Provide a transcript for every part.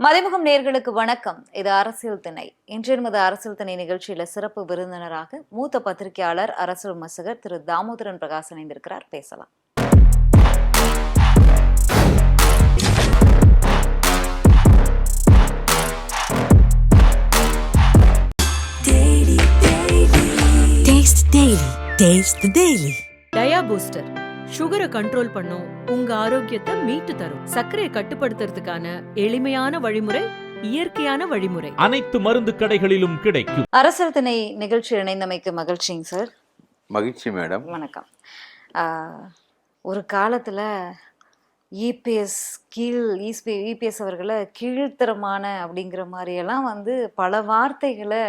மறைமுகம் நேர்களுக்கு வணக்கம். இது அரசியல் திணை. இன்று நமது அரசியல் திணை நிகழ்ச்சியில சிறப்பு விருந்தினராக மூத்த பத்திரிகையாளர், அரசியல் விமர்சகர் திரு தாமோதரன் பிரகாஷ் இணைந்திருக்கிறார். பேசலாம். டயா பூஸ்டர் சுகரை கண்ட்ரோல் பண்ணும், உங்க ஆரோக்கியத்தை மீட்டு தரும். சர்க்கரையை கட்டுப்படுத்துறதுக்கான எளிமையான வழிமுறை, இயற்கையான வழிமுறை. அனைத்து மருந்து கடைகளிலும் கிடைக்கும். அரசியல் திணை நிகழ்ச்சி இணைந்தமைக்கு மகிழ்ச்சிங்க சார். மகிழ்ச்சி மேடம். வணக்கம். ஒரு காலத்துல இபிஎஸ் அவர்களை கீழ்த்தரமான அப்படிங்கிற மாதிரியெல்லாம் பல வார்த்தைகளை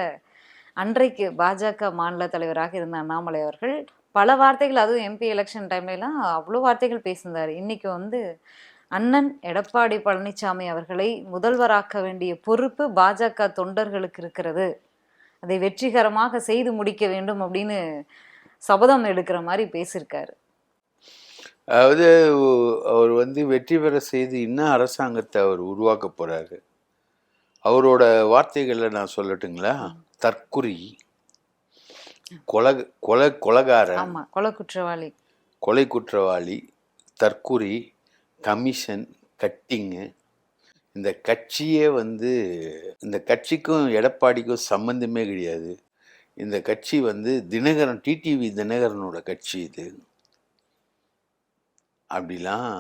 அன்றைக்கு பாஜக மாநில தலைவராக இருந்த அண்ணாமலை அவர்கள் பல வார்த்தைகள், அதுவும் எம்பி எலெக்ஷன் டைம்லாம் அவ்வளோ வார்த்தைகள் பேசியிருந்தார். இன்னைக்கு அண்ணன் எடப்பாடி பழனிசாமி அவர்களை முதல்வராக்க வேண்டிய பொறுப்பு பாஜக தொண்டர்களுக்கு இருக்கிறது, அதை வெற்றிகரமாக செய்து முடிக்க வேண்டும் அப்படின்னு சபதம் எடுக்கிற மாதிரி பேசியிருக்காரு. அதாவது அவர் வெற்றி பெற செய்து இன்னும் அரசாங்கத்தை அவர் உருவாக்க போறாரு. அவரோட வார்த்தைகளை நான் சொல்லட்டுங்களா? தற்குறி, கொலைகாரன், கொலை குற்றவாளி, தற்குறி, கமிஷன், கட்டிங்கு. இந்த கட்சியே இந்த கட்சிக்கும் எடப்பாடிக்கும் சம்பந்தமே கிடையாது. இந்த கட்சி தினகரன், டிடிவி தினகரனோட கட்சி இது. அப்படிலாம்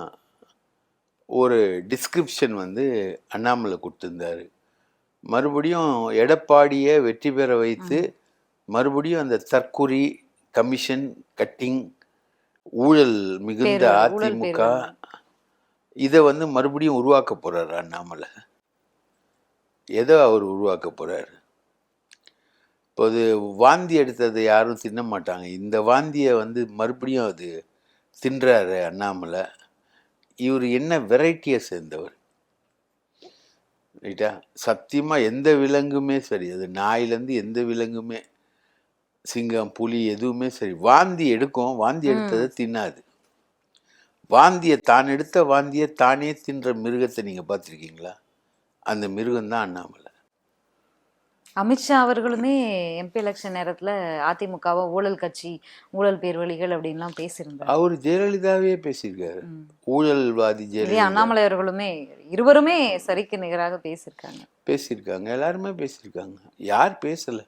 ஒரு டிஸ்கிரிப்ஷன் அண்ணாமலை கொடுத்துருந்தாரு. மறுபடியும் எடப்பாடியை வெற்றி பெற வைத்து மறுபடியும் அந்த தற்குறி, கமிஷன், கட்டிங், ஊழல் மிகுந்த அதிமுக இதை மறுபடியும் உருவாக்க போறாரு அண்ணாமலை. எதோ அவர் உருவாக்க போறாரு. இப்போது வாந்தி எடுத்ததை யாரும் தின்ன மாட்டாங்க. இந்த வாந்தியை மறுபடியும் அது தின்றாரு அண்ணாமலை. இவர் என்ன வெரைட்டியை சேர்ந்தவர் ரைட்டா? சத்தியமாக எந்த விலங்குமே சரி, அது நாயிலேருந்து எந்த விலங்குமே, சிங்கம், புலி எதுவுமே சரி, வாந்தி எடுக்கும். வாந்தி எடுத்ததை தின்னாது. தான் எடுத்த வாந்தியை தானே தின்ற மிருகத்தை நீங்கள் பார்த்துருக்கீங்களா? அந்த மிருகம்தான் அண்ணாமலை. அமித்ஷா அவர்களுமே எம்பி எலெக்ஷன் நேரத்தில் அதிமுகவை ஊழல் கட்சி, ஊழல் பேர்வழிகள் அப்படின்லாம் பேசியிருந்தார். அவர் ஜெயலலிதாவே பேசியிருக்காரு, ஊழல்வாதி ஜெயலலிதா. அண்ணாமலை அவர்களுமே இருவருமே சரிக்கு நிகராக பேசியிருக்காங்க. எல்லாருமே பேசியிருக்காங்க. யார் பேசல?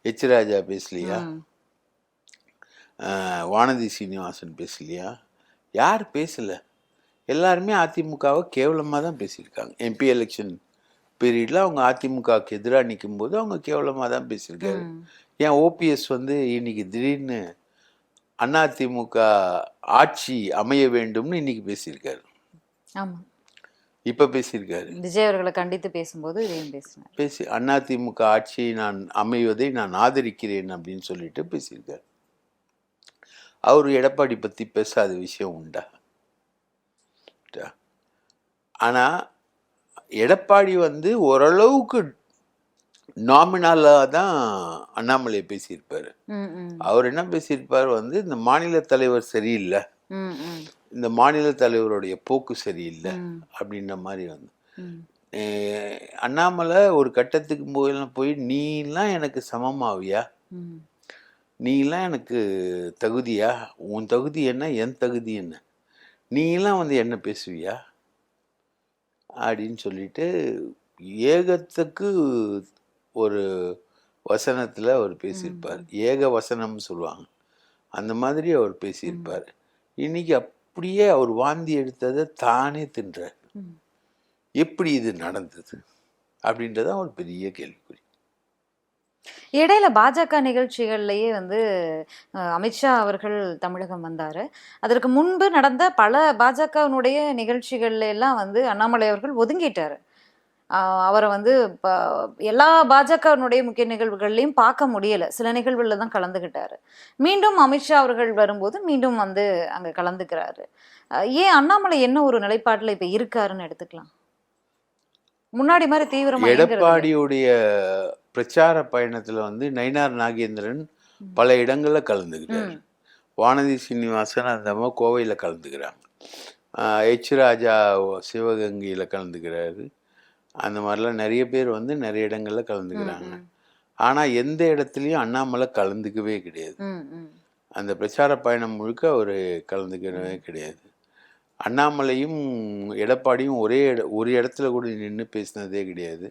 எச் ராஜா பேசலையா? வானதி சீனிவாசன் பேசலையா? யார் பேசல? எல்லாருமே அதிமுகவை கேவலமாக தான் பேசியிருக்காங்க. எம்பி எலெக்ஷன் பீரியடில் அவங்க அதிமுகவுக்கு எதிராக நிற்கும் போது அவங்க கேவலமாக தான் பேசியிருக்காரு. ஏன் ஓபிஎஸ் இன்னைக்கு திடீர்னு அதிமுக ஆட்சி அமைய வேண்டும்னு இன்னைக்கு பேசியிருக்காரு. ஆமாம், இப்போ பேசியிருக்காரு. விஜய் அவர்களை கண்டித்து பேசும்போது பேசி அதிமுக ஆட்சியை நான் அமைவதை நான் ஆதரிக்கிறேன் அப்படின்னு சொல்லிட்டு பேசியிருக்காரு. அவர் எடப்பாடி பற்றி பேசாத விஷயம் உண்டா? ஆனால் எடப்பாடி ஓரளவுக்கு நாமினலாக தான் அண்ணாமலை பேசியிருப்பார். அவர் என்ன பேசியிருப்பார்? இந்த மாநில தலைவர் சரியில்லை, இந்த மாநில தலைவருடைய போக்கு சரியில்லை அப்படின்ற மாதிரி அண்ணாமலை ஒரு கட்டத்துக்கு போய் நீலாம் எனக்கு சமமாவியா, நீலாம் எனக்கு தகுதியா, உன் தகுதி என்ன, என் தகுதி என்ன, நீலாம் என்ன பேசுவியா அப்படின்னு சொல்லிட்டு ஏகத்துக்கு ஒரு வசனத்தில் அவர் பேசியிருப்பார். ஏக வசனம்னு சொல்லுவாங்க, அந்த மாதிரி அவர் பேசியிருப்பார். இன்னைக்கு அப்படியே அவர் வாந்தி எடுத்ததை தானே தின்றார். எப்படி இது நடந்தது அப்படின்றதான் ஒரு பெரிய கேள்விக்குறி. இடையில பாஜக நிகழ்ச்சிகள்லயே அமித்ஷா அவர்கள் தமிழகம் வந்தாரு. அதற்கு முன்பு நடந்த பல பாஜகவினுடைய நிகழ்ச்சிகள்ல எல்லாம் அண்ணாமலை அவர்கள் ஒதுங்கிட்டாரு. அவரை எல்லா பாஜகவினுடைய முக்கிய நிகழ்வுகள்லையும் பார்க்க முடியல. சில நிகழ்வுல தான் கலந்துகிட்டாரு. மீண்டும் அமித்ஷா அவர்கள் வரும்போது மீண்டும் அங்க கலந்துக்கிறாரு. ஏன் அண்ணாமலை என்ன ஒரு நிலைப்பாட்டுல இப்ப இருக்காருன்னு எடுத்துக்கலாம்? முன்னாடி மாதிரி தீவிரமா எடப்பாடியுடைய பிரச்சார பயணத்துல நயினார் நாகேந்திரன் பல இடங்கள்ல கலந்துக்கிறார். வானதி சீனிவாசன் அந்த கோவையில கலந்துக்கிறாங்க. எச் ராஜா சிவகங்கையில கலந்துக்கிறாரு. அந்த மாதிரிலாம் நிறைய பேர் வந்து நிறைய இடங்கள்ல கலந்துக்கிறாங்க. ஆனால் எந்த இடத்துலையும் அண்ணாமலை கலந்துக்கவே கிடையாது. அந்த பிரச்சார பயணம் முழுக்க அவர் கலந்துக்கவே கிடையாது. அண்ணாமலையும் எடப்பாடியும் ஒரு இடத்துல கூட நின்று பேசினதே கிடையாது.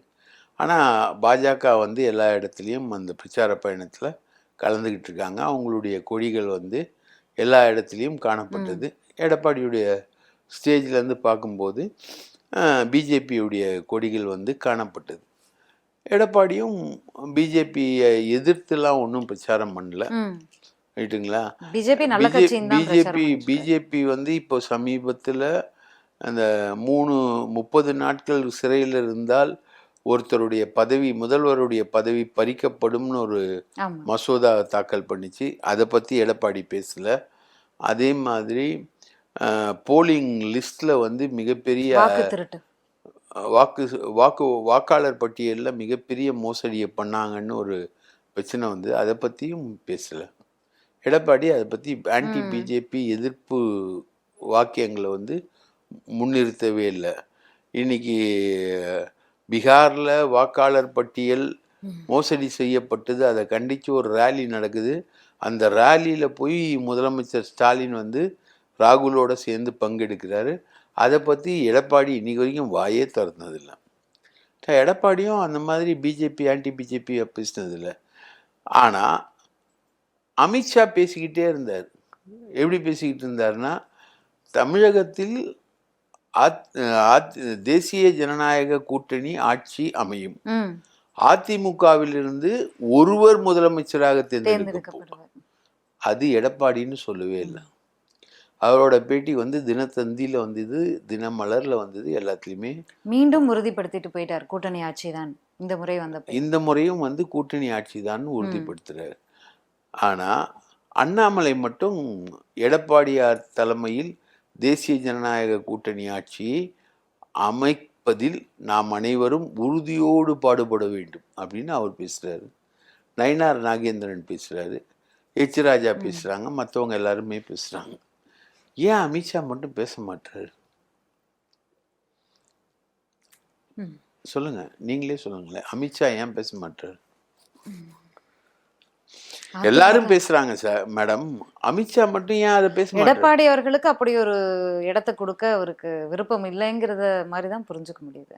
ஆனால் பாஜக வந்து எல்லா இடத்துலையும் அந்த பிரச்சார பயணத்தில் கலந்துக்கிட்டு இருக்காங்க. அவங்களுடைய கொடிகள் வந்து எல்லா இடத்துலையும் காணப்பட்டது. எடப்பாடியுடைய ஸ்டேஜ்லேருந்து பார்க்கும்போது பிஜேபியுடைய கொடிகள் வந்து காணப்பட்டது. எடப்பாடியும் பிஜேபியை எதிர்த்துலாம் ஒன்றும் பிரச்சாரம் பண்ணல, ரைட்டுங்களா? பிஜேபி வந்து இப்போ சமீபத்தில் அந்த 30 நாட்கள் சிறையில் இருந்தால் ஒருத்தருடைய பதவி, முதல்வருடைய பதவி பறிக்கப்படும்னு ஒரு மசோதா தாக்கல் பண்ணிச்சு. அதை பற்றி எடப்பாடி பேசல. அதே மாதிரி போலிங் லிஸ்ட்ல வந்து மிகப்பெரிய வாக்காளர் பட்டியலில் மிகப்பெரிய மோசடியை பண்ணாங்கன்னு ஒரு பிரச்சனை வந்து அதை பற்றியும் பேசலை எடப்பாடி. அதை பற்றி ஆன்டி பிஜேபி எதிர்ப்பு வாக்கியங்களை வந்து முன்னிறுத்தவே இல்லை. இன்னைக்கு பீகாரில் வாக்காளர் பட்டியல் மோசடி செய்யப்பட்டது, அதை கண்டித்து ஒரு ரேலி நடக்குது. அந்த ரேலியில் போய் முதலமைச்சர் ஸ்டாலின் வந்து ராகுலோட சேர்ந்து பங்கெடுக்கிறாரு. அதை பற்றி எடப்பாடி இன்னைக்கு வரைக்கும் வாயே திறந்ததில்லை. எடப்பாடியும் அந்த மாதிரி பிஜேபி ஆன்டி பிஜேபி பேசினதில்லை. ஆனால் அமித்ஷா பேசிக்கிட்டே இருந்தார். எப்படி பேசிக்கிட்டு இருந்தார்னா, தமிழகத்தில் தேசிய ஜனநாயக கூட்டணி ஆட்சி அமையும், அதிமுகவிலிருந்து ஒருவர் முதலமைச்சராக தேர்ந்தெடுக்கப்படுவார். அது எடப்பாடின்னு சொல்லவே இல்லை. அவரோட பேட்டி வந்து தினத்தந்தியில் வந்தது, தினமலர்ல வந்தது, எல்லாத்துலேயுமே மீண்டும் உறுதிப்படுத்திட்டு போயிட்டார் கூட்டணி ஆட்சி தான் இந்த முறை இந்த முறையும் வந்து கூட்டணி ஆட்சி தான் உறுதிப்படுத்துறாரு. ஆனால் அண்ணாமலை மட்டும் எடப்பாடியார் தலைமையில் தேசிய ஜனநாயக கூட்டணி ஆட்சியை அமைப்பதில் நாம் அனைவரும் உறுதியோடு பாடுபட வேண்டும் அப்படின்னு அவர் பேசுகிறாரு. நயினார் நாகேந்திரன் பேசுகிறாரு, எச் ராஜா பேசுகிறாங்க, மற்றவங்க எல்லாருமே பேசுகிறாங்க. ஏன் அமித்ஷா மட்டும் பேச மாட்டாரு? சொல்லுங்க, நீங்களே சொல்லுங்களேன். அமித்ஷா ஏன் பேச மாட்டாரு? எல்லாரும் பேசுறாங்க சார் மேடம், அமித்ஷா மட்டும் ஏன் அதை பேச மாட்டாரு? எடப்பாடி அவர்களுக்கு அப்படி ஒரு இடத்தை கொடுக்க அவருக்கு விருப்பம் இல்லைங்கிறத மாதிரி தான் புரிஞ்சுக்க முடியுது.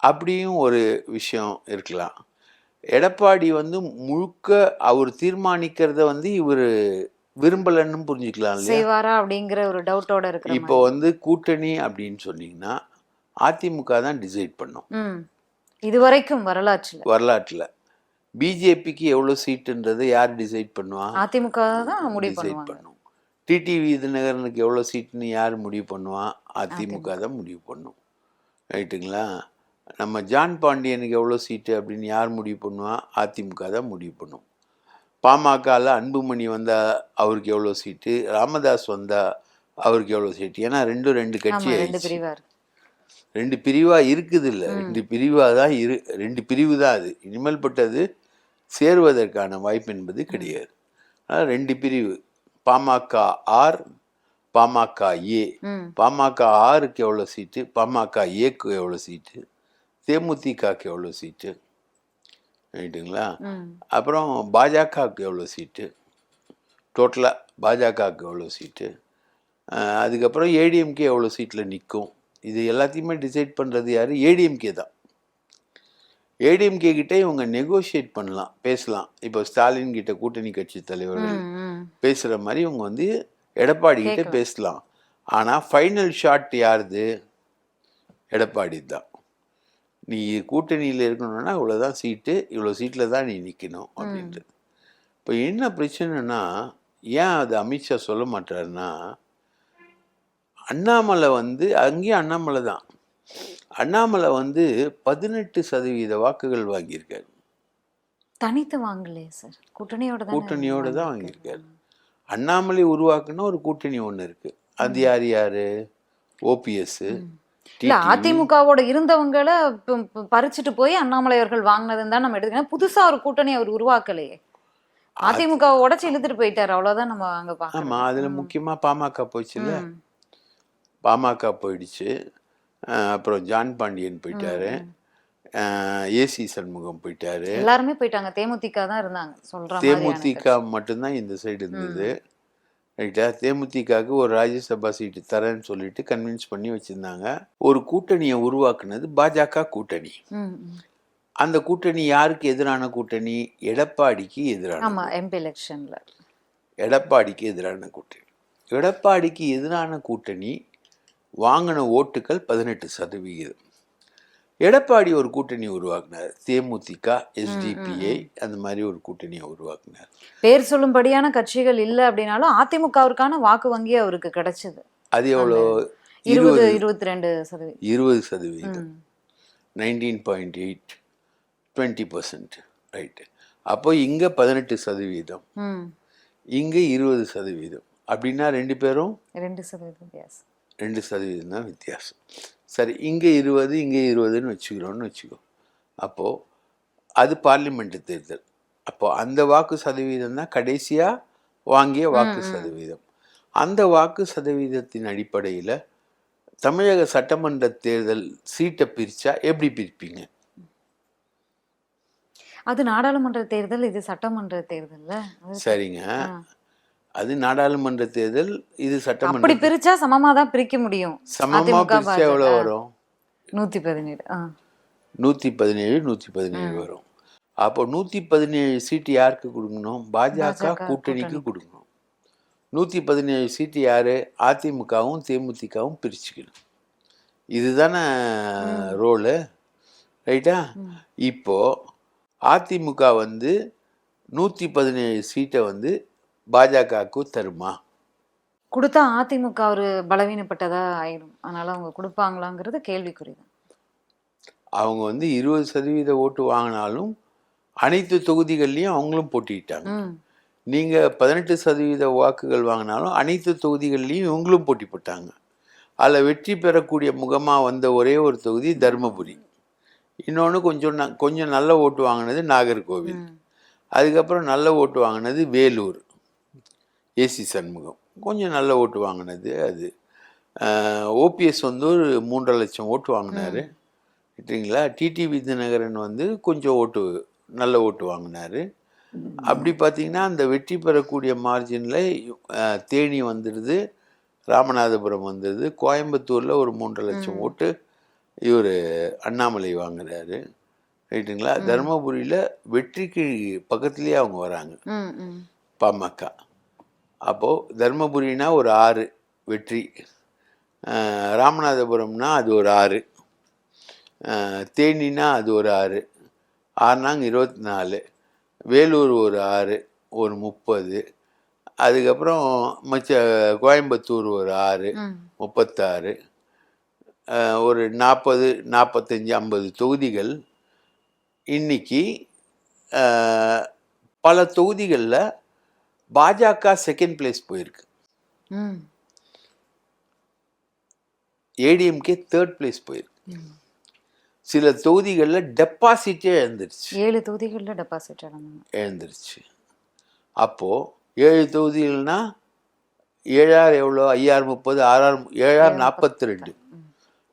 அப்படியும் ஒரு விஷயம் இருக்கலாம். எடப்பாடி வந்து முழுக்க அவர் தீர்மானிக்கிறத வந்து இவர் விரும்பலன்னு புரிஞ்சுக்கலாம் செய்வாரா அப்படிங்கிற ஒரு டவுட்டோட இருக்கு. இப்போ வந்து கூட்டணி அப்படின்னு சொன்னீங்கன்னா அதிமுக தான் டிசைட் பண்ணும். இதுவரைக்கும் வரலாற்றுல பிஜேபிக்கு எவ்வளவு சீட்டுன்றது யார் டிசைட் பண்ணுவா? அதிமுக தான் முடிவு பண்ணும். டிடிவி தினகரனுக்கு எவ்வளவு சீட்டுன்னு யார் முடிவு பண்ணுவா? அதிமுக தான் முடிவு பண்ணும், ரைட்டுங்களா? நம்ம ஜான் பாண்டியனுக்கு எவ்வளோ சீட்டு அப்படின்னு யார் முடிவு பண்ணுவா? அதிமுக தான் முடிவு பண்ணும். பாமகவில் அன்புமணி வந்தால் அவருக்கு எவ்வளோ சீட்டு, ராமதாஸ் வந்தால் அவருக்கு எவ்வளோ சீட்டு? ஏன்னா ரெண்டு கட்சி ரெண்டு பிரிவாக இருக்குது இல்லை, ரெண்டு பிரிவு தான் அது. இனிமேல் பட்டது சேருவதற்கான வாய்ப்பு என்பது கிடையாது. அதனால் ரெண்டு பிரிவு, பாமக ஆர், பாமக ஏ. பாமக ஆருக்கு எவ்வளோ சீட்டு, பாமக ஏக்கு எவ்வளோ சீட்டு, தேமுதிகக்கு எவ்வளோ சீட்டு, ரைட்டுங்களா? அப்புறம் பாஜகவுக்கு எவ்வளோ சீட்டு, டோட்டலாக பாஜகவுக்கு எவ்வளோ சீட்டு, அதுக்கப்புறம் ஏடிஎம்கே எவ்வளோ சீட்டில் நிற்கும், இது எல்லாத்தையுமே டிசைட் பண்ணுறது யார்? ஏடிஎம்கே தான். ஏடிஎம்கே கிட்ட இவங்க நெகோஷியேட் பண்ணலாம், பேசலாம். இப்போ ஸ்டாலின் கிட்ட கூட்டணி கட்சி தலைவர்கள் பேசுகிற மாதிரி இவங்க வந்து எடப்பாடி கிட்ட பேசலாம். ஆனால் ஃபைனல் ஷாட் யாருது? எடப்பாடி தான். நீ கூட்டணியில் இருக்கணும்னா இவ்வளோதான் சீட்டு, இவ்வளோ சீட்டில் தான் நீ நிற்கணும் அப்படின்ட்டு. இப்போ என்ன பிரச்சனைனா, ஏன் அது அமித்ஷா சொல்ல மாட்டாருன்னா, அண்ணாமலை வந்து அங்கேயும் அண்ணாமலை தான். அண்ணாமலை வந்து 18% வாக்குகள் வாங்கியிருக்காரு. தனித்து வாங்கலையே சார், கூட்டணியோட தான் வாங்கியிருக்காரு. அண்ணாமலை உருவாக்குன ஒரு கூட்டணி ஒன்று இருக்கு. அது யாரு? ஓபிஎஸ். அதிமுகவோட இருந்தவங்களை பறிச்சுட்டு போய் அண்ணாமலை அவர்கள் வாங்கினதுன்னு தான் நம்ம எடுத்துக்கணும். புதுசா ஒரு கூட்டணி அவர் உருவாக்கலையே, அதிமுக உடச்சு இழுத்துட்டு போயிட்டாரு, அவ்வளவுதான் நம்ம அங்க பார்க்கலாம். ஆமா, அதுல முக்கியமா பாமக போயிடுச்சுல்ல. பாமக போயிடுச்சு. அப்புறம் ஜான் பாண்டியன் போயிட்டாரு, ஏசி சண்முகம் போயிட்டாரு. எல்லாருமே போயிட்டாங்க. தேமுதிக தான் இருந்தாங்க சொல்ற மாதிரியான தேமுதிக மட்டும்தான் இந்த சைடு இருந்தது. ரைட்டா? தேமுதிகவுக்கு ஒரு ராஜ்யசபா சீட்டு தரேன்னு சொல்லிட்டு கன்வின்ஸ் பண்ணி வச்சிருந்தாங்க. ஒரு கூட்டணியை உருவாக்குனது பாஜக கூட்டணி. அந்த கூட்டணி யாருக்கு எதிரான கூட்டணி? எடப்பாடிக்கு எதிரான. ஆமா, எம்பி எலெக்ஷன்ல எடப்பாடிக்கு எதிரான கூட்டணி. எடப்பாடிக்கு எதிரான கூட்டணி வாங்கின ஓட்டுகள் 18%. எடப்பாடி ஒரு கூட்டணி உருவாக்குனார், தேமுதிக, எஸ்டிபிஐ, அந்த மாதிரி ஒரு கூட்டணியை உருவாக்குனார். பேர் சொல்லும்படியான கட்சிகள் இல்ல அப்படின்னாலும் அதிமுகவிற்கான வாக்கு வங்கி அவருக்கு கிடைச்சது. அது எவ்வளோ? 22% 20%. 19.8, 20%. ரைட்டு. அப்போ இங்க 18%, இங்க 20%. அப்படின்னா 2 பேரும் 2% வித்தியாசம். 2% தான் வித்தியாசம். சரி, இங்கே 20 இங்கே 20ன்னு வச்சுக்கிறோன்னு வச்சுக்கோ. அப்போது அது பார்லிமெண்ட் தேர்தல். அப்போது அந்த வாக்கு சதவீதம் தான் கடைசியாக வாங்கிய வாக்கு சதவீதம். அந்த வாக்கு சதவீதத்தின் அடிப்படையில் தமிழக சட்டமன்ற தேர்தல் சீட்டை பிரித்தா எப்படி பிரிப்பீங்க? அது நாடாளுமன்ற தேர்தல், இது சட்டமன்ற தேர்தல்ல. சரிங்க, அது நாடாளுமன்ற தேர்தல், இது சட்டமன்ற. அப்படி பிரிச்சா சமமா தான் பிரிக்க முடியும். சமமா பிரிச்சா எவ்வளவு வரும்? 117. 117 வரும். அப்போ 117 சீட்டு யாருக்கு கொடுக்கணும்? பாஜக கூட்டணிக்கு கொடுக்கணும். 117 சீட்டு யாரு? அதிமுகவும் தேமுதிகவும் பிரிச்சுக்கணும். இதுதானே ரோலு, ரைட்டா? இப்போ அதிமுக வந்து 117 சீட்டை வந்து பாஜகவுக்கு தருமா? கொடுத்தா அதிமுக ஒரு பலவீனப்பட்டதா ஆயிடும். அதனால அவங்க கொடுப்பாங்களாங்கிறது கேள்விக்குறிதான். அவங்க வந்து 20% ஓட்டு வாங்கினாலும் அனைத்து தொகுதிகள்லையும் அவங்களும் போட்டிட்டாங்க. நீங்க 18% வாக்குகள் வாங்கினாலும் அனைத்து தொகுதிகள்லையும் இவங்களும் போட்டி போட்டாங்க. அதில் வெற்றி பெறக்கூடிய முகமாக வந்த ஒரே ஒரு தொகுதி தருமபுரி. இன்னொன்று கொஞ்சம் நல்ல ஓட்டு வாங்கினது நாகர்கோவில். அதுக்கப்புறம் நல்ல ஓட்டு வாங்கினது வேலூர், ஏசி சண்முகம் கொஞ்சம் நல்ல ஓட்டு வாங்கினது. அது ஓபிஎஸ் வந்து ஒரு 3.5 லட்சம் ஓட்டு வாங்கினாரு, சரிங்களா? டிடிவி தினகரன் வந்து கொஞ்சம் நல்ல ஓட்டு வாங்கினாரு. அப்படி பார்த்தீங்கன்னா அந்த வெற்றி பெறக்கூடிய மார்ஜினில் தேனி வந்துடுது, ராமநாதபுரம் வந்துடுது, கோயம்புத்தூரில் ஒரு 3.5 லட்சம் ஓட்டு இவர் அண்ணாமலை வாங்குறாரு, ரைட்டுங்களா? தருமபுரியில் வெற்றிக்கு பக்கத்துலேயே அவங்க வராங்க, பாமக. அப்போது தருமபுரினா ஒரு 6 வெற்றி, ராமநாதபுரம்னா அது ஒரு 6, தேனினா அது ஒரு 6, 6 24, வேலூர் ஒரு 6, ஒரு 30, அதுக்கப்புறம் கோயம்புத்தூர் ஒரு 6, 36, ஒரு 40, 45, 50 தொகுதிகள். இன்னைக்கு பல தொகுதிகளில் பாஜக செகண்ட் பிளேஸ் போயிருக்கு, ஏடிஎம்கே தேர்ட் பிளேஸ் போயிருக்கு. சில தொகுதிகளில் டெபாசிட்டே இழந்துருச்சு. 7 தொகுதிகளில் டெபாசிட் இழந்துருச்சு. அப்போது 7 தொகுதிகள்னா 7 எவ்வளோ? 530, 6 42.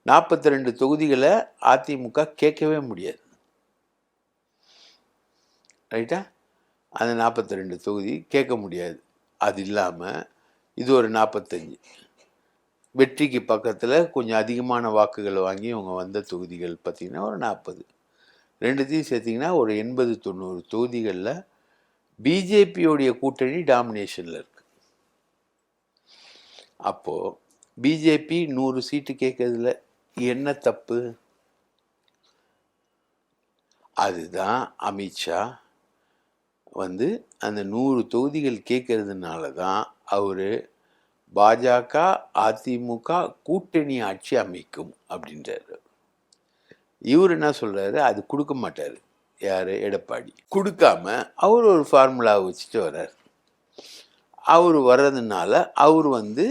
42 தொகுதிகளை அதிமுக கேட்கவே முடியாது, ரைட்டா? அந்த 42 தொகுதி கேட்க முடியாது. அது இல்லாமல் இது ஒரு 45, வெற்றிக்கு பக்கத்தில் கொஞ்சம் அதிகமான வாக்குகளை வாங்கி இவங்க வந்த தொகுதிகள் பார்த்திங்கன்னா ஒரு 40. ரெண்டுத்தையும் சேர்த்திங்கன்னா ஒரு 80-90 தொகுதிகளில் பிஜேபியோடைய கூட்டணி டாமினேஷனில் இருக்கு. அப்போது பிஜேபி 100 சீட்டு கேட்கறதுல என்ன தப்பு? அதுதான் அமித்ஷா வந்து அந்த 100 தொகுதிகள் கேட்கறதுனால தான் அவர் பாஜக அதிமுக கூட்டணி ஆட்சி அமைக்கும் அப்படின்றாரு. இவர் என்ன சொல்றாரு? அது கொடுக்க மாட்டார். யார்? எடப்பாடி. கொடுக்காம அவர் ஒரு ஃபார்முலாவை வச்சுட்டு வர்றார். அவர் வர்றதுனால அவர் வந்து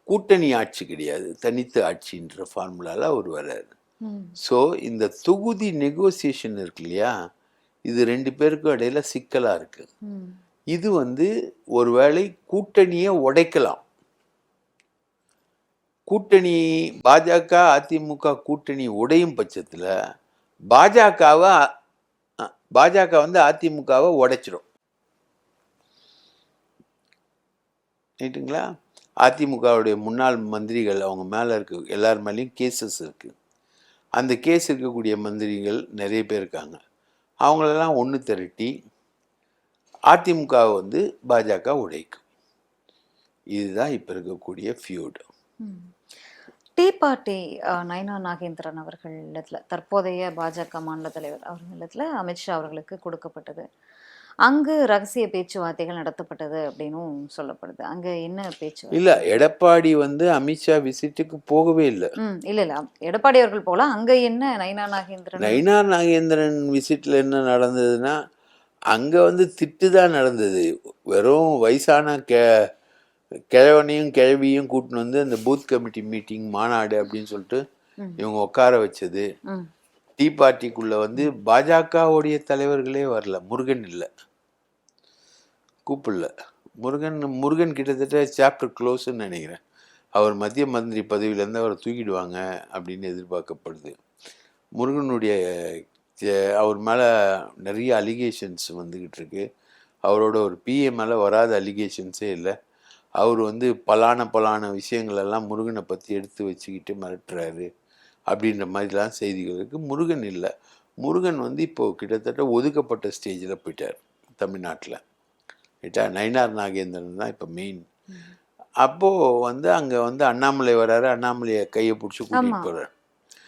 கூட்டணி ஆட்சி கிடையாது, தனித்து ஆட்சின்ற ஃபார்முலாவில் அவர் வர்றாரு. ஸோ இந்த தொகுதி நெகோசியேஷன் இருக்கு இல்லையா, இது 2 பேருக்கும் இடையில சிக்கலாக இருக்கு. இது வந்து ஒருவேளை கூட்டணியை உடைக்கலாம். கூட்டணி பாஜக அதிமுக கூட்டணி உடையும் பட்சத்தில் பாஜகவை பாஜக வந்து அதிமுகவை உடைச்சிடும். ரைட்டுங்களா? அதிமுகவுடைய முன்னாள் மந்திரிகள் அவங்க மேலே இருக்கு, எல்லார் மேலேயும் கேசஸ் இருக்குது. அந்த கேஸ் இருக்கக்கூடிய மந்திரிகள் நிறைய பேர் இருக்காங்க. அவங்களெல்லாம் ஒன்று திரட்டி அதிமுகவை வந்து பாஜக உடைக்கும். இதுதான் இப்போ இருக்கக்கூடிய feud. Tea party Nainar Nagendran அவர்களிடத்துல, தற்போதைய பாஜக மாநில தலைவர் அவர்களிடத்துல அமித்ஷா அவர்களுக்கு கொடுக்கப்பட்டது. அங்கு ரகசிய பேச்சுவார்த்தைகள் நடத்தப்பட்டது அப்படின்னும் சொல்லப்படுது. அங்க என்ன பேச்சுவார்த்தை? இல்லை, எடப்பாடி வந்து அமித்ஷா விசிட்டுக்கு போகவே இல்லை. இல்ல இல்ல, எடப்பாடி அவர்கள் போல அங்க என்ன நயனா நாகேந்திரன் நயினா நாகேந்திரன் விசிட்டில் என்ன நடந்ததுன்னா, அங்கே வந்து திட்டு தான் நடந்தது. வெறும் வயசான கிழவனையும் கிழவியும் கூட்டின்னு வந்து அந்த பூத் கமிட்டி மீட்டிங் மாநாடு அப்படின்னு சொல்லிட்டு இவங்க உட்கார வச்சது. டீ பார்ட்டிக்குள்ள வந்து பாஜகவுடைய தலைவர்களே வரல, முருகன் இல்லை, கூப்பிடல. முருகன் கிட்டத்தட்ட சாப்டர் க்ளோஸ்ன்னு நினைக்கிறேன். அவர் மத்திய மந்திரி பதவியிலேருந்து அவரை தூக்கிடுவாங்க அப்படின்னு எதிர்பார்க்கப்படுது. முருகனுடைய அவர் மேலே நிறைய அலிகேஷன்ஸ் வந்துக்கிட்டு இருக்கு. அவரோட ஒரு பிஏ மேலே வராத அலிகேஷன்ஸே இல்லை. அவர் வந்து பலான விஷயங்களெல்லாம் முருகனை பற்றி எடுத்து வச்சுக்கிட்டு மிரட்டுறாரு அப்படின்ற மாதிரிலாம் செய்திகள் இருக்குது. முருகன் இல்லை. முருகன் வந்து இப்போது கிட்டத்தட்ட ஒதுக்கப்பட்ட ஸ்டேஜில் போயிட்டார் தமிழ்நாட்டில். ரைட்டா? நயினார் நாகேந்திரன் தான் இப்போ மெயின். அப்போது வந்து அங்கே வந்து அண்ணாமலை வர்றாரு, அண்ணாமலையை கையை பிடிச்சி கூட்டிகிட்டு போகிறார்.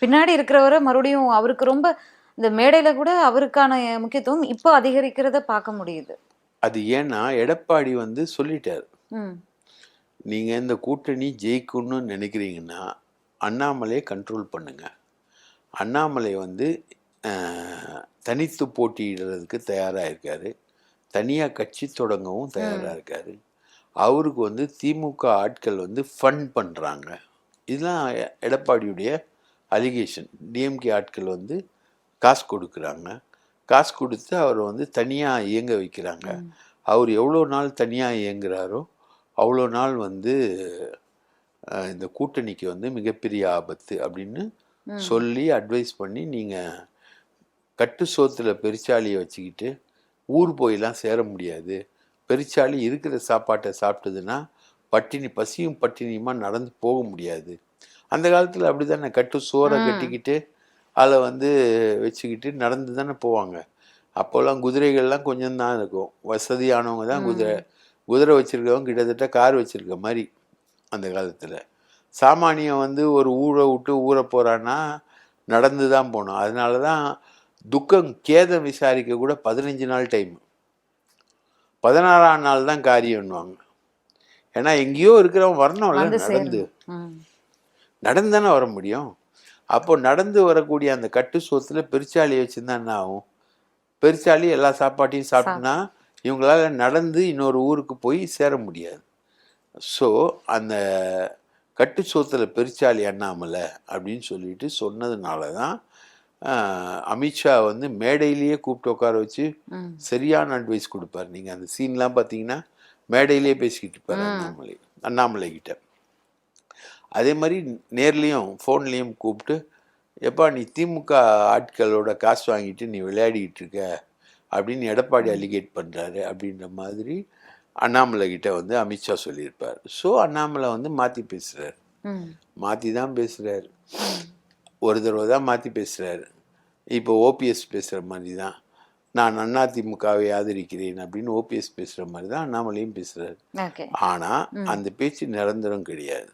பின்னாடி இருக்கிறவரை மறுபடியும் அவருக்கு ரொம்ப இந்த மேடையில கூட அவருக்கான முக்கியத்துவம் இப்போ அதிகரிக்கிறத பார்க்க முடியுது. அது ஏன்னா எடப்பாடி வந்து சொல்லிட்டார், நீங்கள் இந்த கூட்டணி ஜெயிக்கணும்னு நினைக்கிறீங்கன்னா அண்ணாமலையை கண்ட்ரோல் பண்ணுங்க. அண்ணாமலை வந்து தனித்து போட்டியிடுறதுக்கு தயாராக இருக்கார், தனியாக கட்சி தொடங்கவும் தயாராக இருக்கார். அவருக்கு வந்து திமுக ஆட்கள் வந்து ஃபண்ட் பண்ணுறாங்க. இதெல்லாம் எடப்பாடியுடைய அலிகேஷன். டிஎம்கே ஆட்கள் வந்து காசு கொடுக்குறாங்க, காசு கொடுத்து அவர் வந்து தனியாக இயங்க வைக்கிறாங்க. அவர் எவ்வளோ நாள் தனியாக இயங்குறாரோ அவ்வளோ நாள் வந்து இந்த கூட்டணிக்கு வந்து மிகப்பெரிய ஆபத்து அப்படின்னு சொல்லி அட்வைஸ் பண்ணி, நீங்கள் கட்டு சோத்தில் பெருச்சாலியை வச்சுக்கிட்டு ஊர் போயெல்லாம் சேர முடியாது, பெருச்சாலி இருக்கிற சாப்பாட்டை சாப்பிட்டதுன்னா பசியும் பட்டினியுமா நடந்து போக முடியாது. அந்த காலத்தில் அப்படி தானே, கட்டு சோறை கட்டிக்கிட்டு அதில் வந்து வச்சுக்கிட்டு நடந்து தானே போவாங்க. அப்போல்லாம் குதிரைகள்லாம் கொஞ்சம் தான் இருக்கும், வசதியானவங்க தான் குதிரை வச்சுருக்கவங்க கிட்டத்தட்ட கார் வச்சுருக்க மாதிரி அந்த காலத்தில். சாமானியம் வந்து ஒரு ஊரை விட்டு ஊரை போகிறான்னா நடந்து தான் போகணும். அதனால தான் துக்கம் கேதம் விசாரிக்க கூட 15 நாள் டைம், 16ஆம் நாள் தான் காரியம்னுவாங்க. ஏன்னா எங்கேயோ இருக்கிறவன் வரணும்ல, நடந்து தானே வர முடியும். அப்போ நடந்து வரக்கூடிய அந்த கட்டு சோத்தில் பெருச்சாலி வச்சுருந்தா என்ன ஆகும்? பெருச்சாலி எல்லா சாப்பாட்டையும் சாப்பிட்டுனா இவங்களால நடந்து இன்னொரு ஊருக்கு போய் சேர முடியாது. ஸோ அந்த கட்டு சோத்தில் பெருச்சாலி அண்ணாமலை அப்படின்னு சொல்லிட்டு சொன்னதுனால தான் அமித்ஷா வந்து மேடையிலேயே கூப்பிட்டு உட்கார வச்சு சரியான அட்வைஸ் கொடுப்பார். நீங்கள் அந்த சீன்லாம் பார்த்தீங்கன்னா மேடையிலேயே பேசிக்கிட்டு இருப்பார் அண்ணாமலை கிட்ட. அதே மாதிரி நேர்லேயும் ஃபோன்லேயும் கூப்பிட்டு, எப்பா நீ திமுக ஆட்களோட காசு வாங்கிட்டு நீ விளையாடிக்கிட்டு இருக்க அப்படின்னு எடப்பாடி அலிகேட் பண்ணுறாரு அப்படின்ற மாதிரி அண்ணாமலை கிட்ட வந்து அமித்ஷா சொல்லியிருப்பார். ஸோ அண்ணாமலை வந்து மாற்றி பேசுகிறார், மாற்றி தான் பேசுகிறாரு, ஒரு தடவை தான் மாற்றி பேசுகிறாரு. இப்போ ஓபிஎஸ் பேசுகிற மாதிரி தான், நான் அதிமுகவை ஆதரிக்கிறேன் அப்படின்னு ஓபிஎஸ் பேசுகிற மாதிரி தான் அண்ணாமலையும் பேசுகிறாரு. ஆனால் அந்த பேச்சு நிரந்தரம் கிடையாது.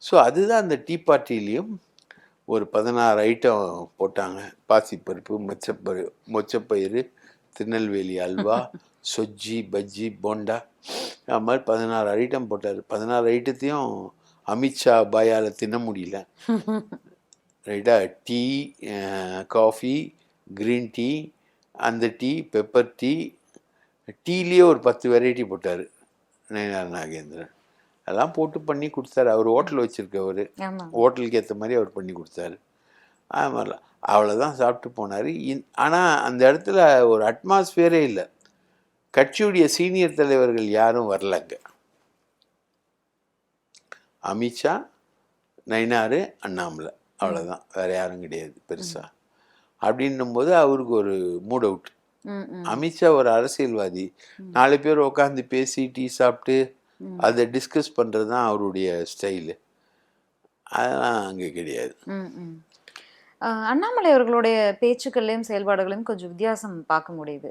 ஸோ அதுதான் அந்த டீ பார்ட்டிலையும் ஒரு 16 ஐட்டம் போட்டாங்க. பாசிப்பருப்பு, மொச்சப்பயிறு, திருநெல்வேலி அல்வா, சொஜ்ஜி, பஜ்ஜி, போண்டா, அது மாதிரி 16 ஐட்டம் போட்டார். 16 ஐட்டத்தையும் அமித்ஷா பாயால் தின்ன முடியல. ரைட்டா? டீ, காஃபி, க்ரீன் டீ, அந்த டீ, பெப்பர் டீ, டீலேயே ஒரு 10 வெரைட்டி போட்டார் நயினார் நாகேந்திரன். அதெல்லாம் போட்டு பண்ணி கொடுத்தாரு. அவர் ஹோட்டல் வச்சுருக்கவர், ஹோட்டலுக்கு ஏற்ற மாதிரி அவர் பண்ணி கொடுத்தாரு. அது மாதிரிலாம் அவ்வளோதான் சாப்பிட்டு போனார். ஆனால் அந்த இடத்துல ஒரு அட்மாஸ்பியரே இல்லை. கட்சியுடைய சீனியர் தலைவர்கள் யாரும் வரலங்க. அமித்ஷா, நயினார், அண்ணாமலை, அவ்வளோதான், வேற யாரும் கிடையாது பெருசா. அப்படின்னும் போது அவருக்கு ஒரு மூட் அவுட். அமித்ஷா ஒரு அரசியல்வாதி, 4 பேர் உட்காந்து பேசி டீ சாப்பிட்டு அதை டிஸ்கஸ் பண்ணுறது தான் அவருடைய ஸ்டைலு. அதெல்லாம் அங்கே கிடையாது. அண்ணாமலை அவர்களுடைய பேச்சுக்கள்லையும் செயல்பாடுகளையும் கொஞ்சம் வித்தியாசம் பார்க்க முடியுது.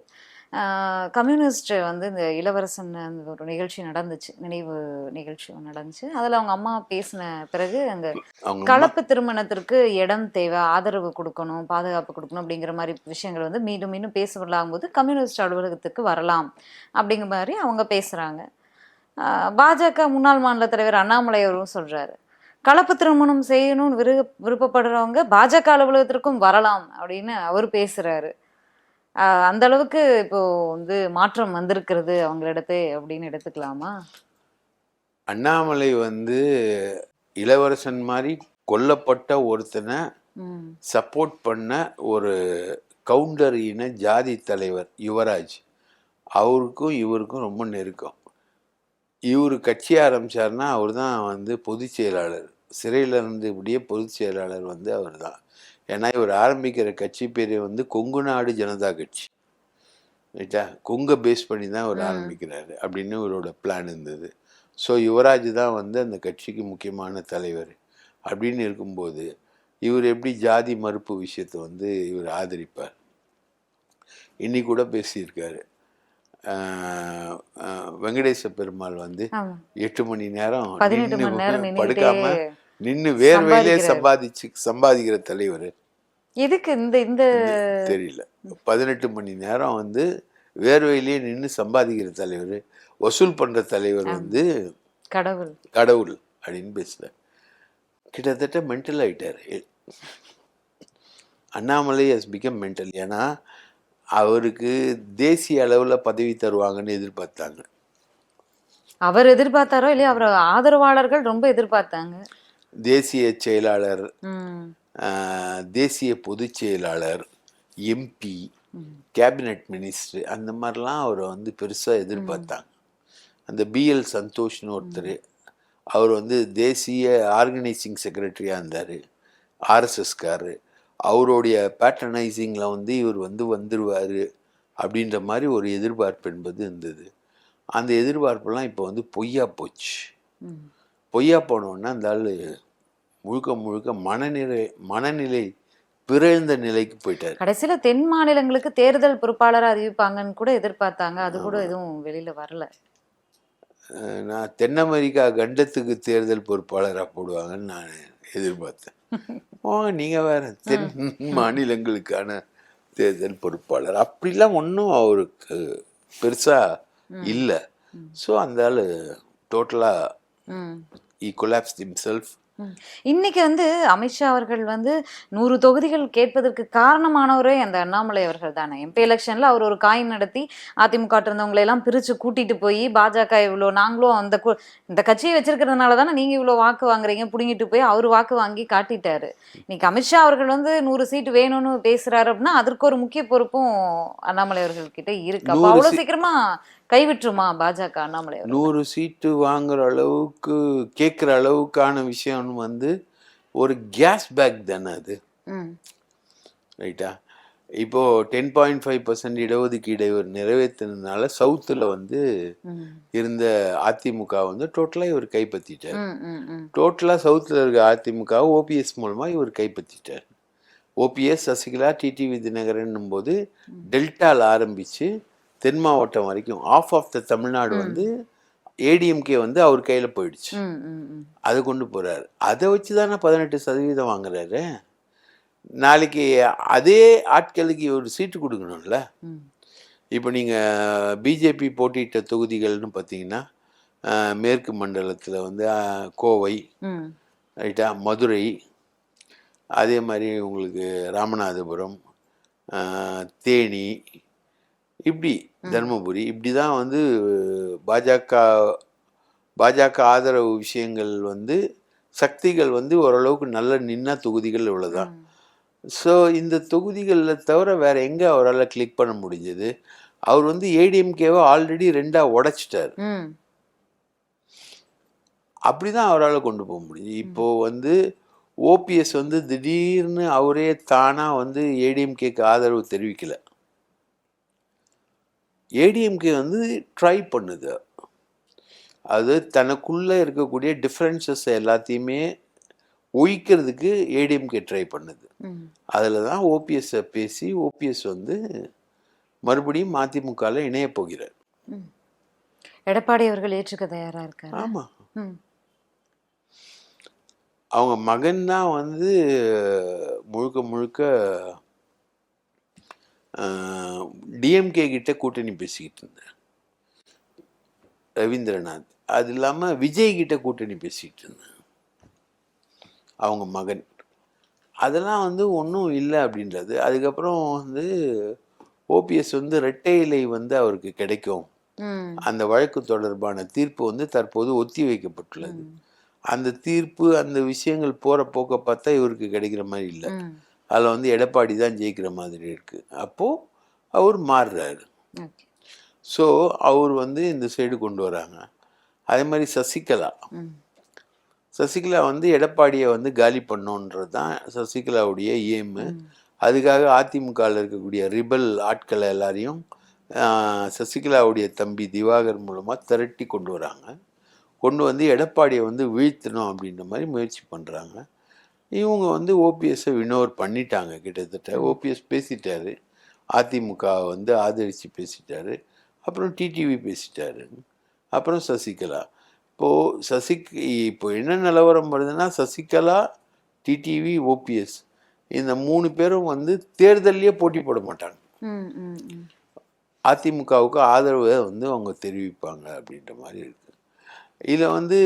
கம்யூனிஸ்ட் வந்து இந்த இளவரசன் அந்த ஒரு நிகழ்ச்சி நடந்துச்சு, நினைவு நிகழ்ச்சி ஒன்று நடந்துச்சு. அதில் அவங்க அம்மா பேசின பிறகு அங்கே கலப்பு திருமணத்திற்கு இடம் தேவை, ஆதரவு கொடுக்கணும், பாதுகாப்பு கொடுக்கணும் அப்படிங்கிற மாதிரி விஷயங்கள் வந்து மீண்டும் மீண்டும் பேசப்படலாகும் போது கம்யூனிஸ்ட் அலுவலகத்துக்கு வரலாம் அப்படிங்கிற மாதிரி அவங்க பேசுகிறாங்க. பாஜக முன்னாள் மாநில தலைவர் அண்ணாமலை அவரும் சொல்கிறாரு, கலப்பு திருமணம் செய்யணும்னு விருப்பப்படுறவங்க பாஜக அலுவலகத்திற்கும் வரலாம் அப்படின்னு அவர் பேசுறாரு. அந்த அளவுக்கு இப்போ வந்து மாற்றம் வந்திருக்கிறது அவங்களிடத்தே அப்படின்னு எடுத்துக்கலாமா? அண்ணாமலை வந்து இளவரசன் மாதிரி கொல்லப்பட்ட ஒருத்தனை சப்போர்ட் பண்ண ஒரு கவுண்டர் இன ஜாதி தலைவர் யுவராஜ், அவருக்கும் இவருக்கும் ரொம்ப நெருக்கம். இவர் கட்சி ஆரம்பிச்சாருன்னா அவர் தான் வந்து பொதுச் செயலாளர், சிறையில் இருந்து இப்படியே பொதுச் செயலாளர் வந்து அவர் தான். ஏன்னா இவர் ஆரம்பிக்கிற கட்சி பேர் வந்து கொங்கு நாடு ஜனதா கட்சி, ரைட்டா? கொங்கை பேஸ் பண்ணி தான் அவர் ஆரம்பிக்கிறாரு அப்படின்னு இவரோட பிளான் இருந்தது. ஸோ யுவராஜ் தான் வந்து அந்த கட்சிக்கு முக்கியமான தலைவர். அப்படின்னு இருக்கும்போது இவர் எப்படி ஜாதி மறுப்பு விஷயத்தை வந்து இவர் ஆதரிப்பார்? இன்னைக்கு கூட பேசியிருக்காரு. வெங்கடேச பெருமாள் வந்து 8 மணி நேரம் படுக்காம நின்று வேர்வையிலே சம்பாதிக்கிற தலைவர். எதுக்கு இந்த தெரியல. 18 மணி நேரம் வந்து வேர்வையிலேயே நின்று சம்பாதிக்கிற தலைவர், வசூல் பண்ற தலைவர் வந்து கடவுள் அப்படின்னு பேசுற. கிட்டத்தட்ட மென்டல் ஆயிட்டார் அண்ணாமலை. Has become mental. ஏன்னா அவருக்கு தேசிய அளவில் பதவி தருவாங்கன்னு எதிர்பார்த்தாங்க. அவர் எதிர்பார்த்தாரோ இல்லையா, அவர் ஆதரவாளர்கள் ரொம்ப எதிர்பார்த்தாங்க. தேசிய செயலாளர், தேசிய பொதுச் செயலாளர், எம்பி, கேபினட் மினிஸ்டர், அந்த மாதிரிலாம் அவரை வந்து பெருசாக எதிர்பார்த்தாங்க. அந்த பிஎல் சந்தோஷ்னு ஒருத்தர், அவர் வந்து தேசிய ஆர்கனைசிங் செக்ரட்டரியாக இருந்தார், ஆர்எஸ்எஸ்காரு. அவருடைய பேட்டர்னைசிங்கில் வந்து இவர் வந்து வந்துடுவார் அப்படின்ற மாதிரி ஒரு எதிர்பார்ப்பு என்பது இருந்தது. அந்த எதிர்பார்ப்பெல்லாம் இப்போ வந்து பொய்யா போச்சு. பொய்யா போனோன்னா அந்த ஆள் முழுக்க மனநிலை பிறழ்ந்த நிலைக்கு போயிட்டார். கடைசியில் தென் மாநிலங்களுக்கு தேர்தல் பொறுப்பாளராக அறிவிப்பாங்கன்னு கூட எதிர்பார்த்தாங்க. அது கூட எதுவும் வெளியில வரல. நான் தென் அமெரிக்கா கண்டத்துக்கு தேர்தல் பொறுப்பாளராக போடுவாங்கன்னு நான் எதிர்பார்த்தேன். நீங்கள் வேற தென் மாநிலங்களுக்கான தேர்தல் பொறுப்பாளர் அப்படிலாம் ஒன்றும் அவருக்கு பெருசாக இல்லை. ஸோ அந்த ஆள் டோட்டலாக he collapsed himself. இன்னைக்கு வந்து அமித்ஷா அவர்கள் வந்து 100 தொகுதிகள் கேட்பதற்கு காரணமானவரே அந்த அண்ணாமலை அவர்கள் தானே. எம்பி எலெக்ஷன்ல அவர் ஒரு காயின் நடத்தி அதிமுக இருந்தவங்களை எல்லாம் பிரிச்சு கூட்டிட்டு போய் பாஜக இவ்வளோ நாங்களும் இந்த கட்சியை வச்சிருக்கிறதுனால தானே நீங்க இவ்வளோ வாக்கு வாங்குறீங்க புடுங்கிட்டு போய் அவர் வாக்கு வாங்கி காட்டிட்டாரு. இன்னைக்கு அமித்ஷா அவர்கள் வந்து 100 சீட்டு வேணும்னு பேசுறாரு அப்படின்னா அதற்கு ஒரு முக்கிய பொறுப்பும் அண்ணாமலை அவர்கள் கிட்ட இருக்கு. அப்போ அவ்வளோ சீக்கிரமா கைவிட்டுருமா பாஜக அண்ணாமலை? 100 சீட்டு வாங்குற அளவுக்கு கேட்குற அளவுக்கான விஷயம் வந்து ஒரு கேஸ் பேக் தானே அது, ரைட்டா? இப்போ 10.5% இடஒதுக்கீடு இவர் நிறைவேற்றினதுனால சவுத்தில் வந்து இருந்த அதிமுக வந்து டோட்டலாக இவர் கைப்பற்றிட்டார். டோட்டலாக சவுத்தில் இருக்க அதிமுக ஓபிஎஸ் மூலமாக இவர் கைப்பற்றிட்டார். ஓபிஎஸ், சசிகலா, டிடிவி தினகரன் போது டெல்டாவில் ஆரம்பித்து தென் மாவட்டம் வரைக்கும் ஆஃப் த தமிழ்நாடு வந்து ஏடிஎம்கே வந்து அவர் கையில் போயிடுச்சு. அதை கொண்டு போகிறாரு. அதை வச்சு தானே 18% வாங்குறாரு. நாளைக்கு அதே ஆட்களுக்கு ஒரு சீட்டு கொடுக்கணும்ல. இப்போ நீங்கள் பிஜேபி போட்டியிட்ட தொகுதிகள்னு பார்த்தீங்கன்னா மேற்கு மண்டலத்தில் வந்து கோவை, ரைட்டா, மதுரை, அதே மாதிரி உங்களுக்கு ராமநாதபுரம், தேனி, இப்படி தர்மபுரி, இப்படி தான் வந்து பாஜக ஆதரவு விஷயங்கள் வந்து சக்திகள் வந்து ஓரளவுக்கு நல்ல நின்ன தொகுதிகள் இவ்வளோதான். ஸோ இந்த தொகுதிகளில் தவிர வேற எங்கே அவரால் கிளிக் பண்ண முடிஞ்சது? அவர் வந்து ஏடிஎம்கேவை ஆல்ரெடி 2ஆக உடைச்சிட்டார். அப்படிதான் அவரால் கொண்டு போக முடியும். இப்போ வந்து ஓபிஎஸ் வந்து திடீர்னு அவரே தானா வந்து ஏடிஎம்கேக்கு ஆதரவு தெரிவிக்கல. ஏடிஎம்கே வந்து ட்ரை பண்ணுது. அது தனக்குள்ள இருக்கக்கூடிய டிஃப்ரென்சஸ் எல்லாத்தையுமே ஒழிக்கிறதுக்கு ஏடிஎம்கே ட்ரை பண்ணுது. அதில் தான் ஓபிஎஸ்ஸை பேசி ஓபிஎஸ் வந்து மறுபடியும் மதிமுகவில் இணைய போகிறார். எடப்பாடி அவர்கள் ஏற்றுக்க தயாரா இருக்காரு. ஆமாம், அவங்க மகன் தான் வந்து முழுக்க முழுக்க டிஎம்கே கிட்ட கூட்டணி பேசிக்கிட்டு இருந்தார், ரவீந்திரநாத். அது இல்லாமல் விஜய் கிட்ட கூட்டணி பேசிக்கிட்டு இருந்தார் அவங்க மகன். அதெல்லாம் வந்து ஒன்றும் இல்லை அப்படின்றது. அதுக்கப்புறம் வந்து ஓபிஎஸ் வந்து இரட்டை இலை வந்து அவருக்கு கிடைக்கும், அந்த வழக்கு தொடர்பான தீர்ப்பு வந்து தற்போது ஒத்தி வைக்கப்பட்டுள்ளது. அந்த தீர்ப்பு அந்த விஷயங்கள் போகிற போக்க பார்த்தா இவருக்கு கிடைக்கிற மாதிரி இல்லை. அதில் வந்து எடப்பாடி தான் ஜெயிக்கிற மாதிரி இருக்கு. அப்போது அவர் மாறுறாரு. ஸோ அவர் வந்து இந்த சைடு கொண்டு வராங்க. அதே மாதிரி சசிகலா வந்து எடப்பாடியை வந்து காலி பண்ணோன்றது தான் சசிகலாவுடைய ஏமு. அதுக்காக அதிமுகவில் இருக்கக்கூடிய ரிபல் ஆட்களை எல்லாரையும் சசிகலாவுடைய தம்பி திவாகர் மூலமாக திரட்டி கொண்டு வராங்க. கொண்டு வந்து எடப்பாடியை வந்து வீழ்த்தணும் அப்படின்ற மாதிரி முயற்சி பண்ணுறாங்க. இவங்க வந்து ஓபிஎஸ்ஸை வினோர் பண்ணிட்டாங்க. கிட்டத்தட்ட ஓபிஎஸ் பேசிட்டாரு, அதிமுக வந்து ஆதரித்து பேசிட்டாரு, அப்புறம் டிடிவி பேசிட்டாரு, அப்புறம் சசிகலா. இப்போ என்ன நிலவரம் வருதுன்னா, சசிகலா, டிடிவி, ஓபிஎஸ் இந்த 3 பேரும் வந்து தேர்தலையே போட்டி போட மாட்டாங்க. அதிமுகவுக்கு ஆதரவை வந்து அவங்க தெரிவிப்பாங்க அப்படின்ற மாதிரி இருக்கு. இதில் வந்து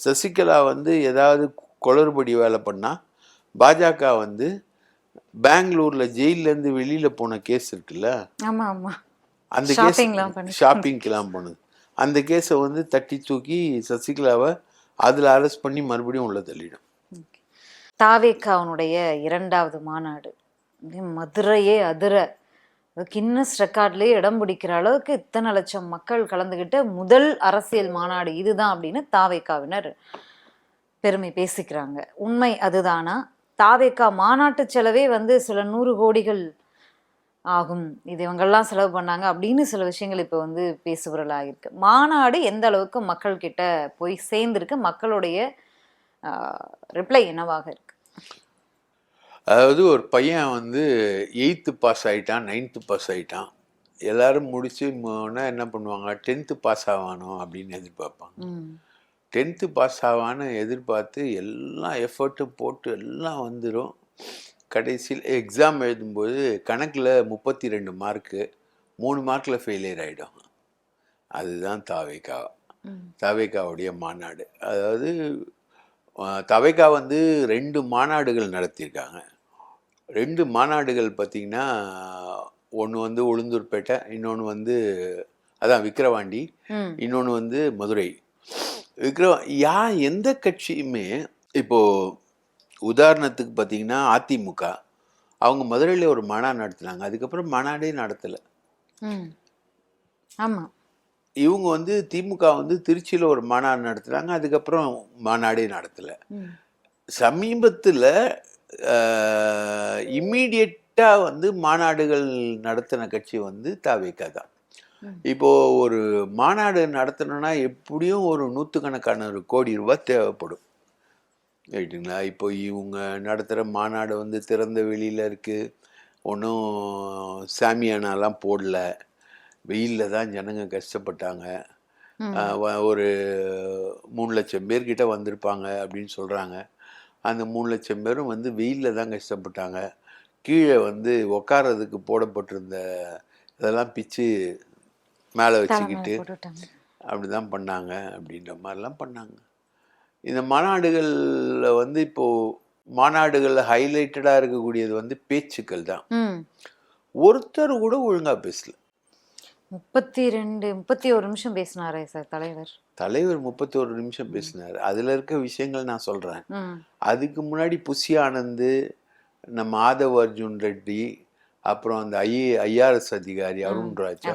சசிகலா வந்து ஏதாவது குளறுபடி வேலை பண்ணால் பாஜக வந்து பெங்களூரில் ஜெயிலேருந்து வெளியில் போன கேஸ் இருக்குல்ல, அந்த கேஸ் ஷாப்பிங்க்கெலாம் போனது, அந்த கேஸை வந்து தட்டி தூக்கி சசிகலாவை அதில் அரெஸ்ட் பண்ணி மறுபடியும் உள்ள தள்ளிடும். தாவேக்காவுடைய 2வது மாநாடு மதுரையே அதிர கின்னஸ் ரெக்கார்ட்லேயே இடம் பிடிக்கிற அளவுக்கு இத்தனை லட்சம் மக்கள் கலந்துக்கிட்ட முதல் அரசியல் மாநாடு இதுதான் அப்படின்னு தாவேக்காவினர் பெருமை பேசிக்கிறாங்க. உண்மை அதுதானா? தாவேக்கா மாநாட்டு செலவே வந்து சில 100 கோடிகள் ஆகும், இது இவங்கெல்லாம் செலவு பண்ணாங்க அப்படின்னு சில விஷயங்கள் இப்போ வந்து பேசுபொருளாகிருக்கு. மாநாடு எந்த அளவுக்கு மக்கள் கிட்ட போய் சேர்ந்துருக்கு, மக்களுடைய ரிப்ளை என்னவாக இருக்கு? அதாவது ஒரு பையன் வந்து 8th பாஸ் ஆகிட்டான், 9th பாஸ் ஆகிட்டான், எல்லாரும் முடிச்சு என்ன பண்ணுவாங்க, 10th பாஸ் ஆகணும் அப்படின்னு எதிர்பார்ப்பாங்க. 10th பாஸ் ஆவான்னு எதிர்பார்த்து எல்லாம் எஃபர்ட்டும் போட்டு எல்லாம் வந்துடும். கடைசியில் எக்ஸாம் எழுதும்போது கணக்கில் 32 மார்க்கு, 3 மார்க்கில் ஃபெயிலியர் ஆகிடும். அதுதான் தாவேக்காவுடைய மாநாடு. அதாவது தாவேக்கா வந்து 2 மாநாடுகள் நடத்தியிருக்காங்க. 2 மாநாடுகள் பார்த்திங்கன்னா, ஒன்று வந்து உளுந்தூர்பேட்டை, இன்னொன்று வந்து அதான் விக்கிரவாண்டி, இன்னொன்று வந்து மதுரை. எந்த கட்சியுமே இப்போது உதாரணத்துக்கு பார்த்திங்கன்னா அதிமுக அவங்க மதுரையில் ஒரு மாநாடு நடத்தினாங்க, அதுக்கப்புறம் மாநாடே நடத்தலை. ஆமாம், இவங்க வந்து திமுக வந்து திருச்சியில் ஒரு மாநாடு நடத்துகிறாங்க, அதுக்கப்புறம் மாநாடே நடத்தலை. சமீபத்தில் இம்மீடியட்டாக வந்து மாநாடுகள் நடத்தின கட்சி வந்து தாவேக்கா தான். இப்போது ஒரு மாநாடு நடத்தணும்னா எப்படியும் ஒரு 100 கோடி ரூபாய் தேவைப்படும், ரைட்டுங்களா? இப்போ இவங்க நடத்துகிற மாநாடு வந்து திறந்த வெளியில் இருக்குது, ஒன்றும் சாமியானாலாம் போடல, வெயிலில் தான் ஜனங்க கஷ்டப்பட்டாங்க. ஒரு 3 லட்சம் பேர்கிட்ட வந்திருப்பாங்க அப்படின்னு சொல்கிறாங்க. அந்த 3 லட்சம் பேரும் வந்து வெயிலில் தான் கஷ்டப்பட்டாங்க. கீழே வந்து உக்காரதுக்கு போடப்பட்டிருந்த இதெல்லாம் பிச்சு மேலே வச்சுக்கிட்டு அப்படி தான் பண்ணாங்க அப்படின்ற மாதிரிலாம் பண்ணாங்க. இந்த மாநாடுகளில் வந்து இப்போது மாநாடுகளில் ஹைலைட்டடாக இருக்கக்கூடியது வந்து பேச்சுக்கள் தான். ஒருத்தர் கூட ஒழுங்காக பேசல. 31 நிமிஷம் பேசினாரே சார் தலைவர் 31 நிமிஷம் பேசினார். அதில் இருக்க விஷயங்கள் நான் சொல்கிறேன். அதுக்கு முன்னாடி புஷி ஆனந்த், நம்ம ஆதவ் அர்ஜுன் ரெட்டி, அப்புறம் அந்த ஐஆர்எஸ் அதிகாரி அருண் ராஜா,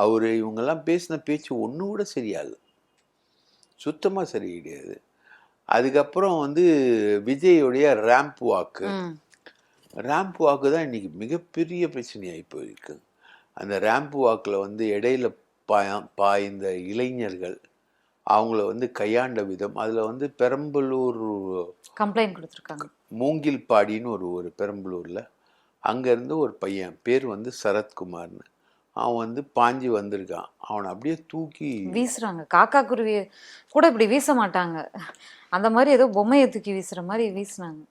அவர் இவங்கெல்லாம் பேசின பேச்சு ஒன்று கூட சரியா இல்லை. சுத்தமாக சரி கிடையாது. அதுக்கப்புறம் வந்து விஜயோடைய ரேம்ப் வாக்கு தான் இன்னைக்கு மிகப்பெரிய பிரச்சனையாகி போயிருக்கு. அந்த ரேம்ப் வாக்கில் வந்து இடையில பாய்ந்த இளைஞர்கள் அவங்கள வந்து கையாண்ட விதம், அதில் வந்து பெரம்பலூர் கம்ப்ளைண்ட் கொடுத்துருக்காங்க. மூங்கில்பாடின்னு ஒரு பெரம்பலூரில் அங்கேருந்து ஒரு பையன் பேர் வந்து சரத்குமார்னு, அவன் வந்து பாஞ்சி வந்திருக்கான். அவனை அப்படியே தூக்கி வீசுறாங்க. காக்கா குருவி கூட இப்படி வீச மாட்டாங்க, அந்த மாதிரி ஏதோ பொம்மையை தூக்கி வீசுற மாதிரி வீசினாங்க.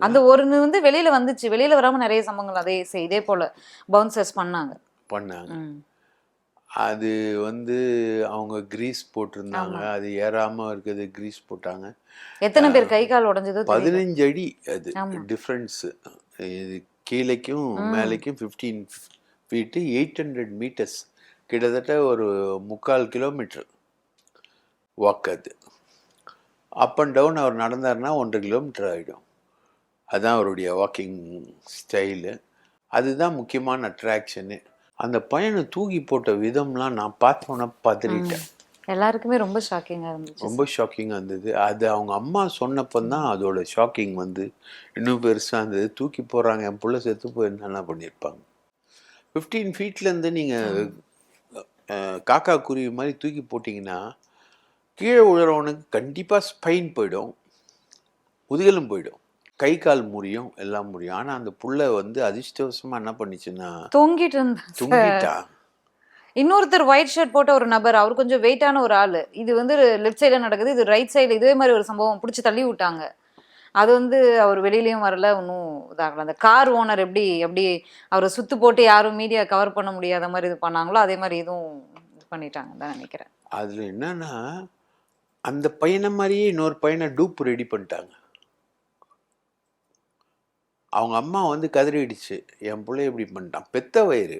அந்த ஒன்று வந்து வெளியில வந்துச்சு, வெளியில வராம நிறைய சம்பவங்கள் இதே போல பவுன்சர்ஸ் பண்ணாங்க. அது வந்து அவங்க கிரீஸ் போட்டிருந்தாங்க, அது ஏறாம இருக்குது, கிரீஸ் போட்டாங்க. எத்தனை பேர் கை கால் உடைஞ்சது? 15 அடி அது டிஃப்ரென்ஸ். இது கீழேக்கும் மேலேக்கும் 15 ஃபீட்டு 800 மீட்டர்ஸ், கிட்டத்தட்ட ஒரு 3/4 கிலோமீட்டர் வாக். அது அப் அண்ட் டவுன் அவர் நடந்தார்னா 1.5 கிலோமீட்டர் ஆகிடும். அதுதான் அவருடைய வாக்கிங் ஸ்டைலு. அதுதான் முக்கியமான அட்ராக்ஷனு. அந்த பையனை தூக்கி போட்ட விதம்லாம் நான் பார்த்தோன்னா பதறிட்டேன். எல்லாருக்குமே ரொம்ப ஷாக்கிங்காக இருந்துச்சு. ரொம்ப ஷாக்கிங்காக இருந்தது. அது அவங்க அம்மா சொன்னப்போ தான் அதோட ஷாக்கிங் வந்து இன்னும் பெருசாக இருந்தது. தூக்கி போடுறாங்க, என் பிள்ளை செத்து போய் என்னென்ன பண்ணியிருப்பாங்க. 15 ஃபீட்லேருந்து நீங்கள் காக்கா குருவி மாதிரி தூக்கி போட்டிங்கன்னா கீழே விழுறவனுக்கு கண்டிப்பாக ஸ்பைன் போயிடும், முதுகெலும் போயிடும், கை கால் முறியும், எல்லாம் முறியும். ஆனால் அந்த புள்ள வந்து அதிர்ஷ்டவசமாக என்ன பண்ணிச்சுன்னா தூங்கிட்டா. இன்னொருத்தர் ஒயிட் ஷர்ட் போட்ட ஒரு நபர், அவர் கொஞ்சம் வெயிட்டான ஒரு ஆள், இது வந்து லெஃப்ட் சைடில் நடக்குது, இது ரைட் சைடில் இதே மாதிரி ஒரு சம்பவம் பிடிச்சி தள்ளி விட்டாங்க. அது வந்து அவர் வெளியிலையும் வரல, ஒன்றும் இதாகல. அந்த கார் ஓனர் எப்படி அவரை சுத்து போட்டு யாரும் மீடியா கவர் பண்ண முடியாத மாதிரி இது பண்ணாங்களோ அதே மாதிரி இதுவும் இது பண்ணிட்டாங்க தான் நினைக்கிறேன். அதில் என்னன்னா அந்த பையனை மாதிரியே இன்னொரு பையனை டூப் ரெடி பண்ணிட்டாங்க. அவங்க அம்மா வந்து கதறிடுச்சு, என் பிள்ளை எப்படி பண்ணிட்டான், பெத்த வயிறு,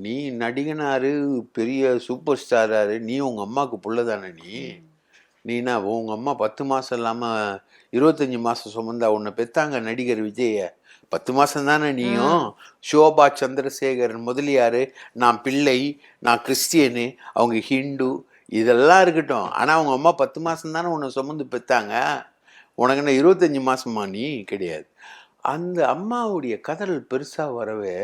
நீ நடிகனாரு, பெரிய சூப்பர் ஸ்டாராரு, நீ உங்க அம்மாவுக்கு புள்ள தானே, நீனா உங்க அம்மா 10 மாசம் இல்லாமல் 25 மாசம் சுமந்தா உன்னை பெத்தாங்க நடிகர் விஜய, 10 மாசம் தானே நீயும். ஷோபா சந்திரசேகரன் முதலியாரு, நான் பிள்ளை, நான் கிறிஸ்டியனு, அவங்க ஹிந்து, இதெல்லாம் இருக்கட்டும். ஆனால் அவங்க அம்மா 10 மாதம் தானே உன்னை சுமந்து பெற்றாங்க, உனக்கு என்ன 25 மாதமா? நீ கிடையாது. அந்த அம்மாவுடைய கதறல் பெருசாக வரவே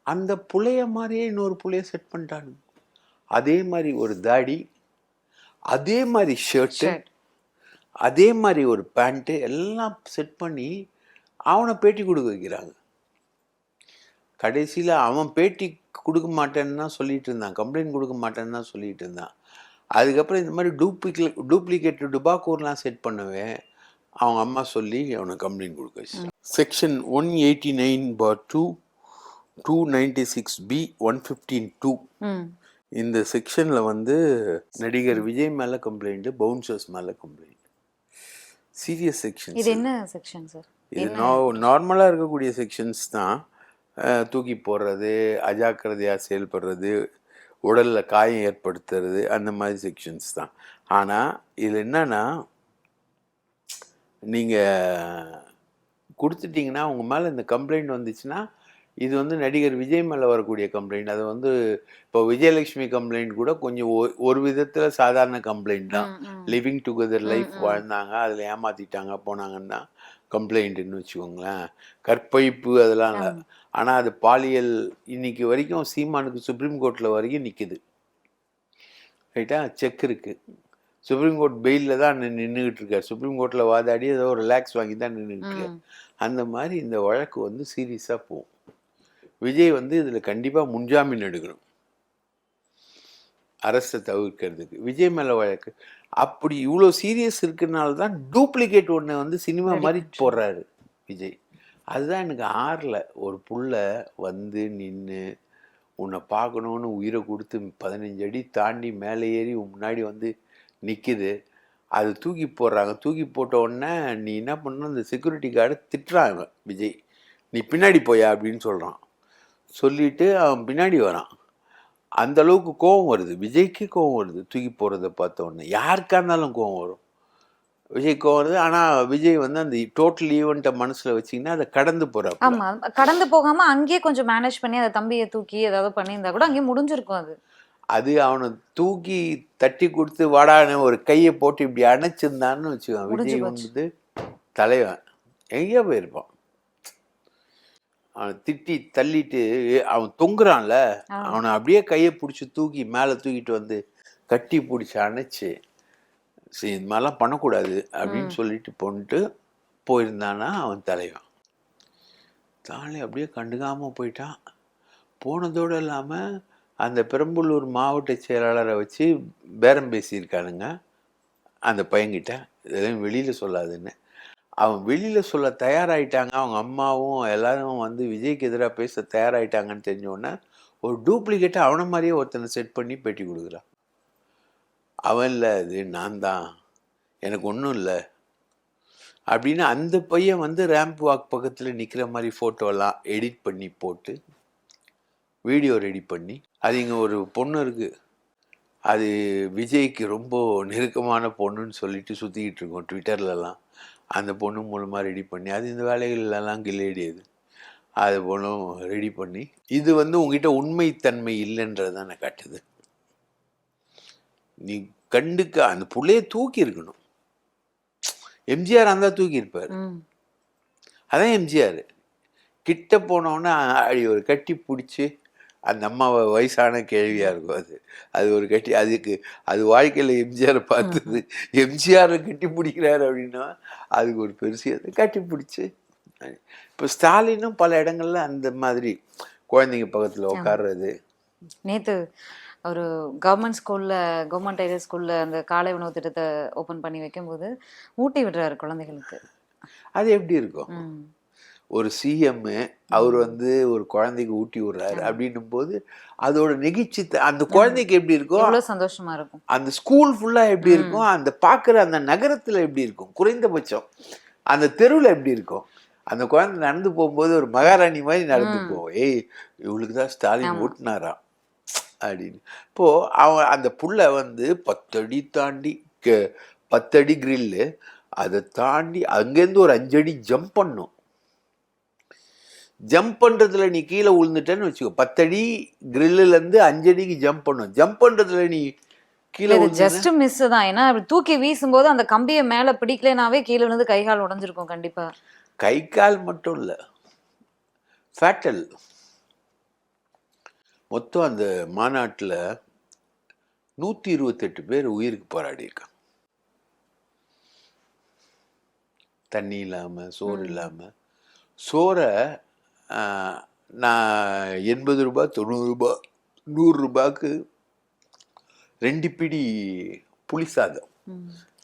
அந்த புள்ளைய மாதிரியே இன்னொரு புள்ளைய செட் பண்ணிட்டானுங்க. அதே மாதிரி ஒரு தாடி, அதே மாதிரி ஷர்ட்டு, அதே மாதிரி ஒரு பேண்ட்டு எல்லாம் செட் பண்ணி அவனை பேட்டி கொடுக்க வைக்கிறாங்க. கடைசியில் அவன் பேட்டி கொடுக்க மாட்டேன்னு தான் சொல்லிட்டு இருந்தான், கம்ப்ளைண்ட் கொடுக்க மாட்டேன்னு தான் சொல்லிட்டு இருந்தான். அதுக்கப்புறம் இந்த மாதிரி டூப்ளிகேட் டுபாக்கூர்லாம் செட் பண்ணவே அவங்க அம்மா சொல்லி அவனை கம்ப்ளைண்ட் கொடுக்க வச்சு. செக்ஷன் 189/2, 296B, 115(2) இந்த செக்ஷனில் வந்து நடிகர் விஜய் மேலே கம்ப்ளைண்ட்டு, பவுன்சர்ஸ் மேலே கம்ப்ளைண்ட். Serious section. இது என்ன செக்ஷன் சார்? இது நார்மலாக இருக்கக்கூடிய செக்ஷன்ஸ் தான். தூக்கி போடுறது, அஜாக்கிரதையாக செயல்படுறது, உடலில் காயம் ஏற்படுத்துறது, அந்த மாதிரி செக்ஷன்ஸ் தான். ஆனால் இதில் என்னன்னா, நீங்கள் கொடுத்துட்டிங்கன்னா உங்கள் மேலே இந்த கம்ப்ளைண்ட் வந்துச்சுன்னா இது வந்து நடிகர் விஜய் மேலே வரக்கூடிய கம்ப்ளைண்ட். அது வந்து இப்போ விஜயலட்சுமி கம்ப்ளைண்ட் கூட கொஞ்சம் ஒரு விதத்தில் சாதாரண கம்ப்ளைண்ட் தான். லிவிங் டுகெதர் லைஃப் வாழ்ந்தாங்க, அதில் ஏமாற்றிட்டாங்க போனாங்கன்னா கம்ப்ளைண்ட்டுன்னு வச்சுக்கோங்களேன். கற்பழிப்பு அதெல்லாம் இல்லை. ஆனால் அது பாலியல். இன்னைக்கு வரைக்கும் சீமானுக்கு சுப்ரீம் கோர்ட்டில் வரைக்கும் நிற்குது, ரைட்டா? செக் இருக்குது. சுப்ரீம் கோர்ட் பெயிலில் தான் நின்றுக்கிட்டு இருக்கார். சுப்ரீம் கோர்ட்டில் வாதாடி ஏதோ ஒரு ரிலாக்ஸ் வாங்கி தான் நின்றுக்கிட்டு இருக்கார். அந்த மாதிரி இந்த வழக்கு வந்து சீரியஸாக போகும். விஜய் வந்து இதில் கண்டிப்பாக முன்ஜாமீன் எடுக்கணும், அரசை தவிர்க்கிறதுக்கு. விஜய் மேலே வழக்கு அப்படி இவ்வளோ சீரியஸ் இருக்கிறனால தான் டூப்ளிகேட் ஒன்று வந்து சினிமா மாதிரி போடுறாரு விஜய். அதுதான் எனக்கு ஆறல. ஒரு புள்ள வந்து நின்று உன்னை பார்க்கணுன்னு உயிரை கொடுத்து 15 அடி தாண்டி மேலே ஏறி முன்னாடி வந்து நிற்கிது, அது தூக்கி போடுறாங்க. தூக்கி போட்ட உடனே நீ என்ன பண்ணணும், அந்த செக்யூரிட்டி கார்டை திட்டுறாங்க விஜய், நீ பின்னாடி போயா அப்படின்னு சொல்கிறான். சொல்லிவிட்டு அவன் பின்னாடி வரான். அந்த அளவுக்கு கோவம் வருது விஜய்க்கு, கோவம் வருது தூக்கி போடுறத பார்த்த உடனே. யாருக்கா இருந்தாலும் கோவம் வரும், விஜய் கோவம் வருது. ஆனால் விஜய் வந்து அந்த டோட்டல் ஈவெண்ட்டை மனசில் வச்சிங்கன்னா அதை கடந்து போகிறான். ஆமாம், கடந்து போகாமல் அங்கேயே கொஞ்சம் மேனேஜ் பண்ணி அதை தம்பியை தூக்கி ஏதாவது பண்ணியிருந்தா கூட அங்கேயே முடிஞ்சிருக்கும். அது அவனை தூக்கி தட்டி கொடுத்து வாடான்னு ஒரு கையை போட்டு இப்படி அணைச்சிருந்தான்னு வச்சுக்கோங்க, முடிஞ்சு விஜய் போச்சு. வந்து தலைவன் எங்கேயோ போயிருப்பான். அவனை திட்டி தள்ளிட்டு அவன் தொங்குறான்ல, ஆ. அவனை அப்படியே கையை பிடிச்சி தூக்கி மேலே தூக்கிட்டு வந்து கட்டி பிடிச்சி அணைச்சி, சரி இது மாதிரிலாம் பண்ணக்கூடாது அப்படின்னு சொல்லிட்டு போன்ட்டு போயிருந்தானா அவன் தலைவன். தானே அப்படியே கண்டுக்காமல் போயிட்டான். போனதோடு இல்லாமல் அந்த பெரம்பலூர் மாவட்ட செயலாளரை வச்சு பேரம் பேசியிருக்கானுங்க அந்த பையன்கிட்ட, இதெல்லாம் வெளியில் சொல்லாதுன்னு. அவன் வெளியில் சொல்ல தயாராகிட்டாங்க, அவங்க அம்மாவும் எல்லாரும் வந்து விஜய்க்கு எதிராக பேச தயாராகிட்டாங்கன்னு தெரிஞ்சோடனே ஒரு டூப்ளிகேட்டாக அவனை மாதிரியே ஒருத்தனை செட் பண்ணி பேட்டி கொடுக்குறான். அவன் இல்லை, இது நான் தான், எனக்கு ஒன்றும் இல்லை அப்படின்னு அந்த பையன் வந்து ரேம்ப் வாக் பக்கத்தில் நிற்கிற மாதிரி ஃபோட்டோலாம் எடிட் பண்ணி போட்டு வீடியோ ரெடி பண்ணி, அது இங்கே ஒரு பொண்ணு இருக்குது, அது விஜய்க்கு ரொம்ப நெருக்கமான பொண்ணுன்னு சொல்லிட்டு சுற்றிக்கிட்டு இருக்கோம் ட்விட்டர்லலாம். அந்த பொண்ணு மூலமாக ரெடி பண்ணி, அது இந்த வேலைகள்லாம் கில்லேடியது, அது பொண்ணும் ரெடி பண்ணி, இது வந்து உங்ககிட்ட உண்மைத்தன்மை இல்லைன்றதான காட்டுது. நீ கண்டுக்க அந்த புள்ளைய தூக்கி இருக்கணும். எம்ஜிஆர் அந்த தூக்கி இருப்பார். அதான் எம்ஜிஆர் கிட்ட போனோன்னா அப்படி ஒரு கட்டி பிடிச்சி, அந்த அம்மாவை வயசான கேள்வியாக இருக்கும், அது ஒரு கட்டி, அதுக்கு அது வாழ்க்கையில் எம்ஜிஆரை பார்த்தது, எம்ஜிஆரை கட்டி பிடிக்கிறாரு அப்படின்னா அதுக்கு ஒரு பெருசு, அதை கட்டி பிடிச்சி. இப்போ ஸ்டாலினும் பல இடங்கள்ல அந்த மாதிரி குழந்தைங்க பக்கத்தில் உட்கார்றது. நேத்து ஒரு கவர்மெண்ட் எய்டட் ஸ்கூல்ல அந்த காலை உணவு திட்டத்தை ஓபன் பண்ணி வைக்கும்போது ஊட்டி விடுறாரு குழந்தைகளுக்கு. அது எப்படி இருக்கும்? ஒரு சிஎம் அவர் வந்து ஒரு குழந்தைக்கு ஊட்டி விடுறாரு அப்படின்னும் போது அதோட நெகிழ்ச்சி அந்த குழந்தைக்கு எப்படி இருக்கும், எவ்வளவு சந்தோஷமா இருக்கும், அந்த ஸ்கூல் ஃபுல்லா எப்படி இருக்கும், அந்த பார்க்குற அந்த நகரத்துல எப்படி இருக்கும், குறைந்தபட்சம் அந்த தெருவில் எப்படி இருக்கும், அந்த குழந்தை நடந்து போகும்போது ஒரு மகாராணி மாதிரி நடந்து போவோம், ஏய் இவளுக்கு தான் ஸ்டாலின் ஊட்டினாராம் அப்படின்னு. இப்போ அவன் அந்த புள்ள வந்து 10 அடி தாண்டி 10 அடி கிரில்லு, அதை தாண்டி அங்கேருந்து ஒரு 5 அடி ஜம்ப் பண்ணும். ஜம்ப் பண்றதுல நீ கீழே விழுந்துட்டேன்னு வச்சுக்கோ, 10 அடி கிரில்லுல இருந்து 5 அடிக்கு ஜம்ப் பண்ணும். ஜம்ப் பண்றதுல நீ கீழே ஜஸ்ட் மிஸ் தான். ஏன்னா தூக்கி வீசும்போது அந்த கம்பியை மேல பிடிக்கலனாவே கீழே விழுந்து கை கால் உடைஞ்சிருக்கும் கண்டிப்பா. கை கால் மட்டும் இல்ல, ஃபேட்டல். மொத்தம் அந்த மாநாட்டில் 128 பேர் உயிருக்கு போராடி இருக்காங்க. தண்ணி இல்லாம, சோறு இல்லாம. சோறை நான் 80 ரூபாய், 90 ரூபாய், 100 ரூபாய்க்கு 2 பிடி புளி சாதம்,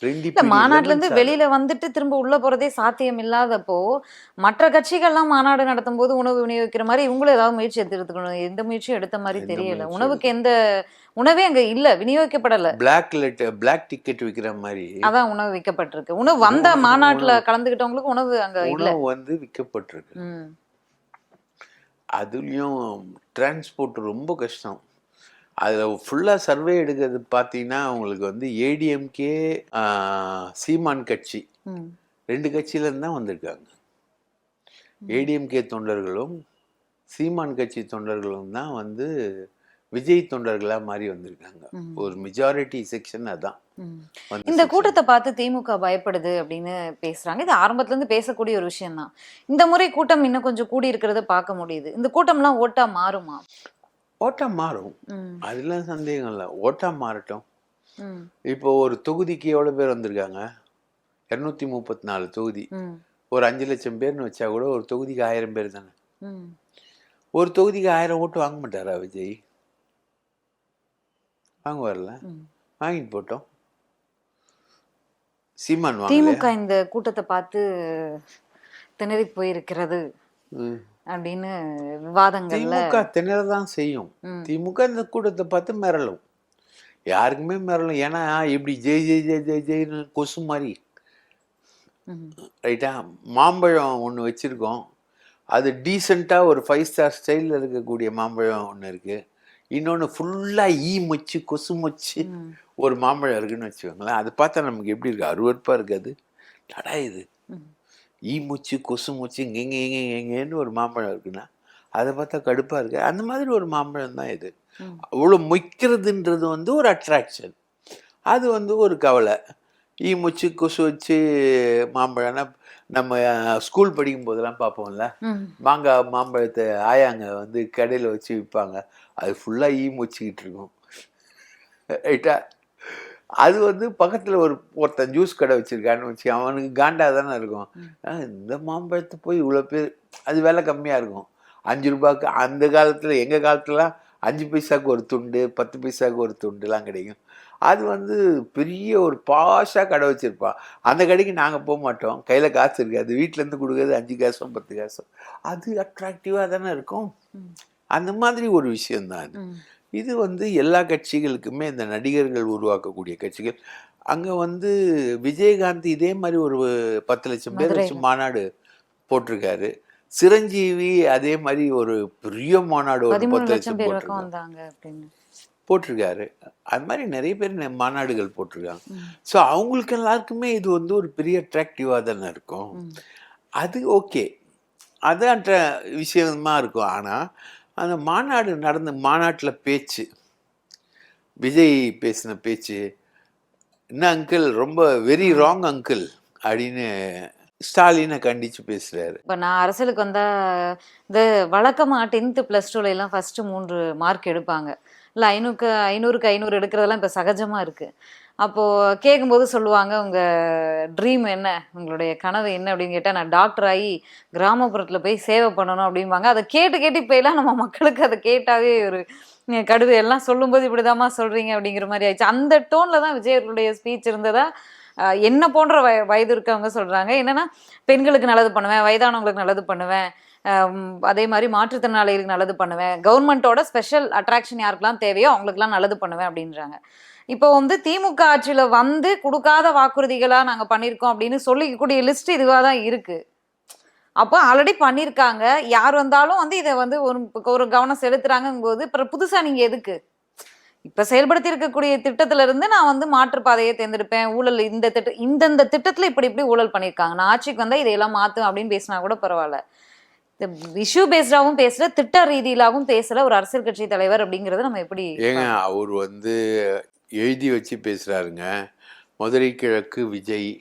2 பிடி மாநாட்டுல இருந்து வெளியில வந்துட்டு திரும்ப உள்ள போறதே சாத்தியம் இல்லாதப்போ மற்ற கட்சிகள்லாம் மாநாடு நடத்தும் போது உணவு விநியோகிக்கிற மாதிரி இவங்களும் ஏதாவது முயற்சி எடுத்துக்கணும். எந்த முயற்சியும் எடுத்த மாதிரி தெரியல. உணவுக்கு எந்த உணவே அங்க இல்ல, விநியோகிக்கப்படல. பிளாக் டிக்கெட் விற்கிற மாதிரி அதான் உணவு விற்கப்பட்டிருக்கு. உணவு வந்த மாநாட்டுல கலந்துகிட்டவங்களுக்கு உணவு அங்க இல்ல, உணவு வந்து விற்கப்பட்டிருக்கு. அதுலயும் டிரான்ஸ்போர்ட் ரொம்ப கஷ்டம். அதில் ஃபுல்லாக சர்வே எடுக்கிறது பார்த்தீங்கன்னா உங்களுக்கு வந்து ஏடிஎம்கே, சீமான் கட்சி, 2 கட்சியிலேருந்து தான் வந்திருக்காங்க. ஏடிஎம்கே தொண்டர்களும் சீமான் கட்சி தொண்டர்களும் தான் வந்து விஜய் தொண்டர்களாக மாறி வந்திருக்காங்க. ஒரு மெஜாரிட்டி செக்ஷன் அதான். இந்த கூட்டத்தை பார்த்து திமுக பயப்படுது அப்படின்னு பேசுறாங்க. இது ஆரம்பத்துல இருந்து பேசக்கூடிய ஒரு விஷயம் தான். இந்த முறை கூட்டம் இன்னும் கொஞ்சம் கூடி இருக்கிறத பார்க்க முடியுது. இந்த கூட்டம்லாம் ஓட்டா மாறுமா? ஓட்டா மாறும், அதெல்லாம் சந்தேகம் இல்லை. ஓட்டா மாறட்டும். இப்போ ஒரு தொகுதிக்கு எவ்வளோ பேர் வந்திருக்காங்க? 234 தொகுதி, ஒரு 5 லட்சம் பேர்னு வச்சா கூட ஒரு தொகுதிக்கு 1000 பேர் தானே. ஒரு தொகுதிக்கு 1000 ஓட்டு வாங்க மாட்டாரா விஜய்? வாங்க வரல, வாங்கிட்டு போட்டோம். சீமான் வாங்க. திமுக இந்த கூட்டத்தை பார்த்து திணறி போயிருக்கிறது அப்படின்னு விவாதங்கள்ல திமுக திணறதான் செய்யும். திமுக இந்த கூட்டத்தை பார்த்து மிரளும், யாருக்குமே மிரளும். ஏன்னா இப்படி ஜெய் ஜெய் ஜெய் ஜெய் ஜெய்னு கொசு மாதிரி, ரைட்டா? மாம்பழம் ஒன்று வச்சுருக்கோம், அது டீசெண்டாக ஒரு 5 ஸ்டார் ஸ்டைலில் இருக்கக்கூடிய மாம்பழம் ஒன்று இருக்குது. இன்னொன்று ஃபுல்லாக ஈ மொச்சு கொசு மொச்சு ஒரு மாம்பழம் இருக்குன்னு வச்சுக்கோங்களேன். அது பார்த்தா நமக்கு எப்படி இருக்குது? அருவருப்பாக இருக்காது. டடா இது ஈ மூச்சு கொசு மூச்சு எங்கேன்னு ஒரு மாம்பழம் இருக்குன்னா அதை பார்த்தா கடுப்பாக இருக்குது. அந்த மாதிரி ஒரு மாம்பழம் தான் இது. அவ்வளோ மொய்க்கிறதுன்றது வந்து ஒரு அட்ராக்ஷன். அது வந்து ஒரு கவலை. ஈமுச்சு கொசு வச்சு மாம்பழம்னா நம்ம ஸ்கூல் படிக்கும் போதெல்லாம் பார்ப்போம்ல, மாங்காய் மாம்பழத்தை ஆயாங்க வந்து கடையில் வச்சு விற்பாங்க. அது ஃபுல்லாக ஈமுச்சிக்கிட்டு இருக்கும். ரைட்டா? அது வந்து பக்கத்தில் ஒருத்தன் ஜூஸ் கடை வச்சுருக்கான்னு வச்சு அவனுக்கு காண்டா தானே இருக்கும். இந்த மாம்பழத்தை போய் இவ்வளோ பேர், அது விலை கம்மியாக இருக்கும். 5 ரூபாய்க்கு அந்த காலத்தில், எங்கள் காலத்துலலாம் 5 பைசாவுக்கு ஒரு துண்டு, 10 பைசாவுக்கு ஒரு துண்டுலாம் கிடைக்கும். அது வந்து பெரிய ஒரு பாஷாக கடை வச்சுருப்பான். அந்த கடைக்கு நாங்கள் போக மாட்டோம், கையில் காசு இருக்காது, வீட்டிலேருந்து கொடுக்குறது 5 காசோ 10 காசோ. அது அட்ராக்டிவாக தானே இருக்கும். அந்த மாதிரி ஒரு விஷயந்தான் அது. இது வந்து எல்லா கட்சிகளுக்குமே, இந்த நடிகர்கள் உருவாக்கக்கூடிய கட்சிகள். அங்கே வந்து விஜயகாந்த் இதே மாதிரி ஒரு 10 லட்சம் பேர் வச்சு மாநாடு போட்டிருக்காரு. சிரஞ்சீவி அதே மாதிரி ஒரு பெரிய மாநாடு ஒரு 10 லட்சம் போட்டிருக்காரு. அது மாதிரி நிறைய பேர் மாநாடுகள் போட்டிருக்காங்க. ஸோ அவங்களுக்கு எல்லாருக்குமே இது வந்து ஒரு பெரிய அட்ராக்டிவாக தானே இருக்கும். அது ஓகே, அது விஷயமா இருக்கும். ஆனால் அந்த மாநாடு நடந்த மாநாட்டில் பேச்சு, விஜய் பேசின பேச்சு, என்ன அங்கிள் ரொம்ப வெரி ராங் அங்கிள் அப்படின்னு ஸ்டாலினை கண்டிச்சு பேசுறாரு. இப்போ நான் அரசியலுக்கு வந்தா இந்த வழக்கமாக 10th + 2 எல்லாம் ஃபர்ஸ்ட் 3 மார்க் எடுப்பாங்க. இல்லை 500க்கு 500 எடுக்கிறதெல்லாம் இப்போ சகஜமாக இருக்குது. அப்போது கேட்கும்போது சொல்லுவாங்க, உங்கள் ட்ரீம் என்ன, உங்களுடைய கனவு என்ன அப்படின்னு கேட்டால், நான் டாக்டர் ஆகி கிராமப்புறத்தில் போய் சேவை பண்ணணும் அப்படிம்பாங்க. அதை கேட்டு இப்போலாம் நம்ம மக்களுக்கு அதை கேட்டாவே ஒரு கடுது. எல்லாம் சொல்லும்போது இப்படிதாம்மா சொல்கிறீங்க அப்படிங்கிற மாதிரி ஆயிடுச்சு. அந்த டோனில் தான் விஜய் அவர்களுடைய ஸ்பீச் இருந்ததா என்ன போன்ற வயது இருக்கவங்க சொல்கிறாங்க. என்னென்னா, பெண்களுக்கு நல்லது பண்ணுவேன், வயதானவங்களுக்கு நல்லது பண்ணுவேன், அதே மாதிரி மாற்றுத்திறனாளிகளுக்கு நல்லது பண்ணுவேன், கவர்மெண்ட்டோட ஸ்பெஷல் அட்ராக்ஷன் யாருக்கெல்லாம் தேவையோ அவங்களுக்குலாம் நல்லது பண்ணுவேன் அப்படின்றாங்க. இப்போ வந்து திமுக ஆட்சியில் வந்து கொடுக்காத வாக்குறுதிகளாக நாங்கள் பண்ணியிருக்கோம் அப்படின்னு சொல்லிக்கக்கூடிய லிஸ்ட் இதுவாக தான் இருக்குது. அப்போ ஆல்ரெடி பண்ணியிருக்காங்க, யார் வந்தாலும் வந்து இதை வந்து ஒரு கவனம் செலுத்துகிறாங்கும் போது இப்போ புதுசாக நீங்கள் எதுக்கு இப்போ செயல்படுத்தி இருக்கக்கூடிய திட்டத்துல இருந்து நான் வந்து மாற்றுப்பாதையை தேர்ந்தெடுப்பேன், ஊழல் இந்தந்த திட்டத்தில் இப்படி ஊழல் பண்ணியிருக்காங்க, நான் ஆட்சிக்கு வந்தால் இதையெல்லாம் மாற்றும் அப்படின்னு பேசினா கூட பரவாயில்ல. இஷ்யூ பேஸ்டாகவும் பேசல, திட்ட ரீதியிலாகவும் பேசல ஒரு அரசியல் கட்சி தலைவர் அப்படிங்கிறது நம்ம எப்படி? ஏங்க அவர் வந்து எழுதி வச்சு பேசுகிறாருங்க. மதுரை கிழக்கு விஜய்,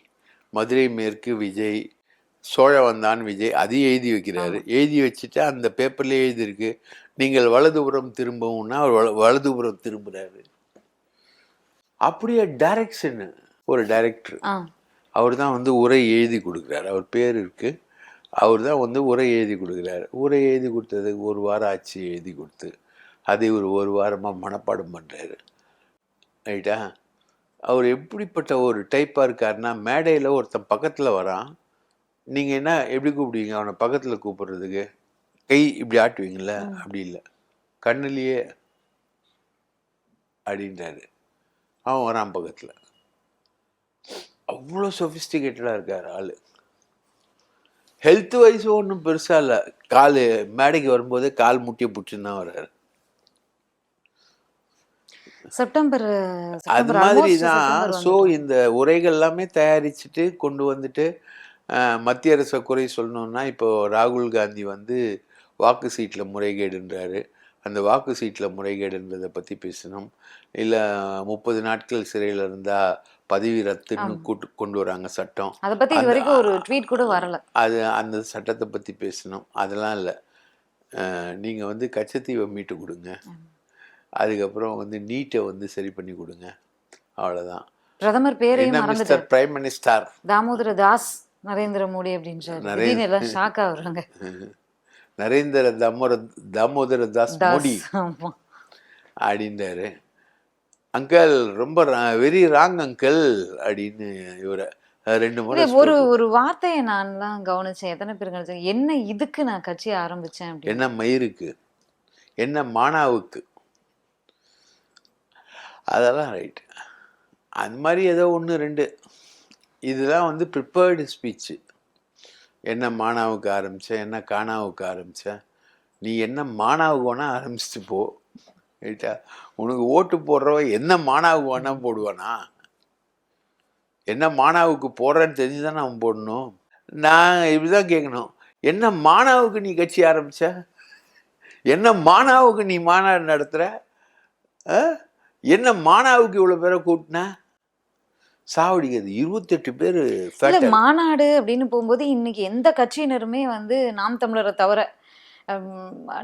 மதுரை மேற்கு விஜய், சோழ வந்தான் விஜய், அதையும் எழுதி வைக்கிறாரு. எழுதி வச்சுட்டு அந்த பேப்பர்லேயே எழுதியிருக்கு, நீங்கள் வலதுபுறம் திரும்பவும்னா அவர் வலதுபுறம் திரும்புகிறாரு. அப்படியே டைரக்ஷன். ஒரு டைரக்டர் அவர் தான் வந்து உரை எழுதி கொடுக்குறாரு, அவர் பேர் இருக்குது, அவர் தான் வந்து உரை எழுதி கொடுக்குறாரு. உரை எழுதி கொடுத்தது 1 வாரம் ஆச்சு எழுதி கொடுத்து, அதை ஒரு வாரமாக மனப்பாடம் பண்ணுறாரு. ரைட்டா? அவர் எப்படிப்பட்ட ஒரு டைப்பாக இருக்காருன்னா, மேடையில் ஒருத்தன் பக்கத்தில் வரான், நீங்கள் என்ன எப்படி கூப்பிடுவீங்க அவனை பக்கத்தில் கூப்பிட்றதுக்கு? கை இப்படி ஆட்டுவீங்கள? அப்படி இல்லை, கண்ணுலேயே அப்படின்றாரு. அவன் வரான் பக்கத்தில். அவ்வளோ சொஃபிஸ்டிகேட்டடாக இருக்கார் ஆள். ஹெல்த் வைஸ் ஒன்றும் பெருசாக இல்லை, கால் மேடைக்கு வரும்போது கால் முட்டியை பிடிச்சுன்னு தான் வர்றாரு. செப்டம்பர் அது மாதிரி தான். ஸோ இந்த உரைகள் எல்லாமே தயாரிச்சுட்டு கொண்டு வந்துட்டு மத்திய அரசை குறை சொல்லணுன்னா, இப்போ ராகுல் காந்தி வந்து வாக்கு சீட்டில் முறைகேடுன்றாரு. அந்த வாக்கு சீட்டில் முறைகேடுன்றதை பற்றி பேசணும். இல்லை 30 நாட்கள் சிறையில் இருந்தால் பதவி ரத்துன்னு கொண்டு வராங்க சட்டம், அதை பற்றி இது வரைக்கும் ஒரு ட்வீட் கூட வரல. அது அந்த சட்டத்தை பற்றி பேசணும். அதெல்லாம் இல்லை, நீங்கள் வந்து கச்சத்தீவை மீட்டு கொடுங்க, அதுக்கப்புறம் வந்து நீட்டை வந்து சரி பண்ணி கொடுங்க, அவ்வளோதான். பிரதமர் பேரையும் mister prime minister Damodara Das Narendra Modi அப்படின்றாரு. எல்லாம் ஷாக் ஆகுறாங்க. நரேந்திர தாமோதர தாஸ் மோடி அப்படின்றாரு. அங்கிள் ரொம்ப வெரி ராங் அங்கிள் அப்படின்னு இவரை 2 முறை ஒரு வார்த்தையை நான்லாம் கவனிச்சேன். எத்தனை பேர் கவனிச்சேன், என்ன இதுக்கு நான் கட்சி ஆரம்பிச்சேன், என்ன மயிருக்கு, என்ன மானாவுக்கு, அதெல்லாம் ரைட்டு. அந்த மாதிரி ஏதோ 1 2 இதெல்லாம் வந்து ப்ரிப்பேர்டு ஸ்பீச்சு. என்ன மானாவுக்கு ஆரம்பித்தேன், என்ன கானாவுக்கு ஆரம்பித்தேன், நீ என்ன மானாவுக்கு வேணால் ஆரம்பிச்சுட்டு போ, ரைட்டா? உனக்கு ஓட்டு போடுறவன் என்ன மானாவுக்கு வேணால் போடுவானா? என்ன மானாவுக்கு போடுறேன்னு தெரிஞ்சு தானே அவன் போடணும். நான் இப்படி தான் கேட்கணும், என்ன மானாவுக்கு நீ கட்சி ஆரம்பித்த, என்ன மானாவுக்கு நீ மாநாடு நடத்துகிற, என்ன மானாவுக்கு இவ்வளோ பேரை கூட்டினா சாவடிக்கிறது 28 பேர் இல்ல ஃபேட்டல். மாநாடு அப்படின்னு போகும்போது இன்னைக்கு எந்த கட்சியினருமே வந்து நாம் தமிழரை தவிர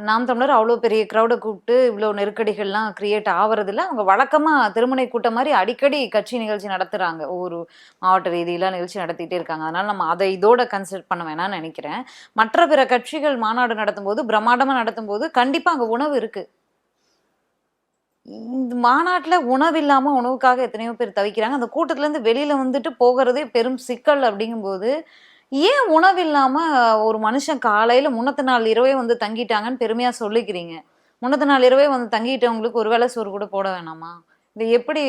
நாம் தமிழர் அவ்வளோ பெரிய க்ரௌடை கூப்பிட்டு இவ்வளோ நெருக்கடிகள்லாம் கிரியேட் ஆவறதில்ல. அவங்க வழக்கமாக திருமுனை கூட்டம் மாதிரி அடிக்கடி கட்சி நிகழ்ச்சி நடத்துகிறாங்க. ஒவ்வொரு மாவட்ட ரீதியிலாம் நிகழ்ச்சி நடத்திட்டே இருக்காங்க. அதனால் நம்ம அதை இதோட கன்சிடர் பண்ண வேணாம்னு நினைக்கிறேன். மற்ற பிற கட்சிகள் மாநாடு நடத்தும்போது பிரம்மாண்டமாக நடத்தும்போது கண்டிப்பாக அங்கே உணவு இருக்குது. இந்த மாநாட்டில் உணவு இல்லாமல் உணவுக்காக எத்தனையோ பேர் தவிக்கிறாங்க. அந்த கூட்டத்துலேருந்து வெளியில் வந்துட்டு போகிறதே பெரும் சிக்கல். அப்படிங்கும்போது ஏன் உணவு இல்லாமல் ஒரு மனுஷன் காலையில் முன்னத்த நாள் இரவே வந்து தங்கிட்டாங்கன்னு பெருமையாக சொல்லிக்கிறீங்க. முன்னத்த நாள் இரவே வந்து தங்கிட்டவங்களுக்கு ஒரு வேளை சோறு கூட போட வேணாமா? இது எப்படி?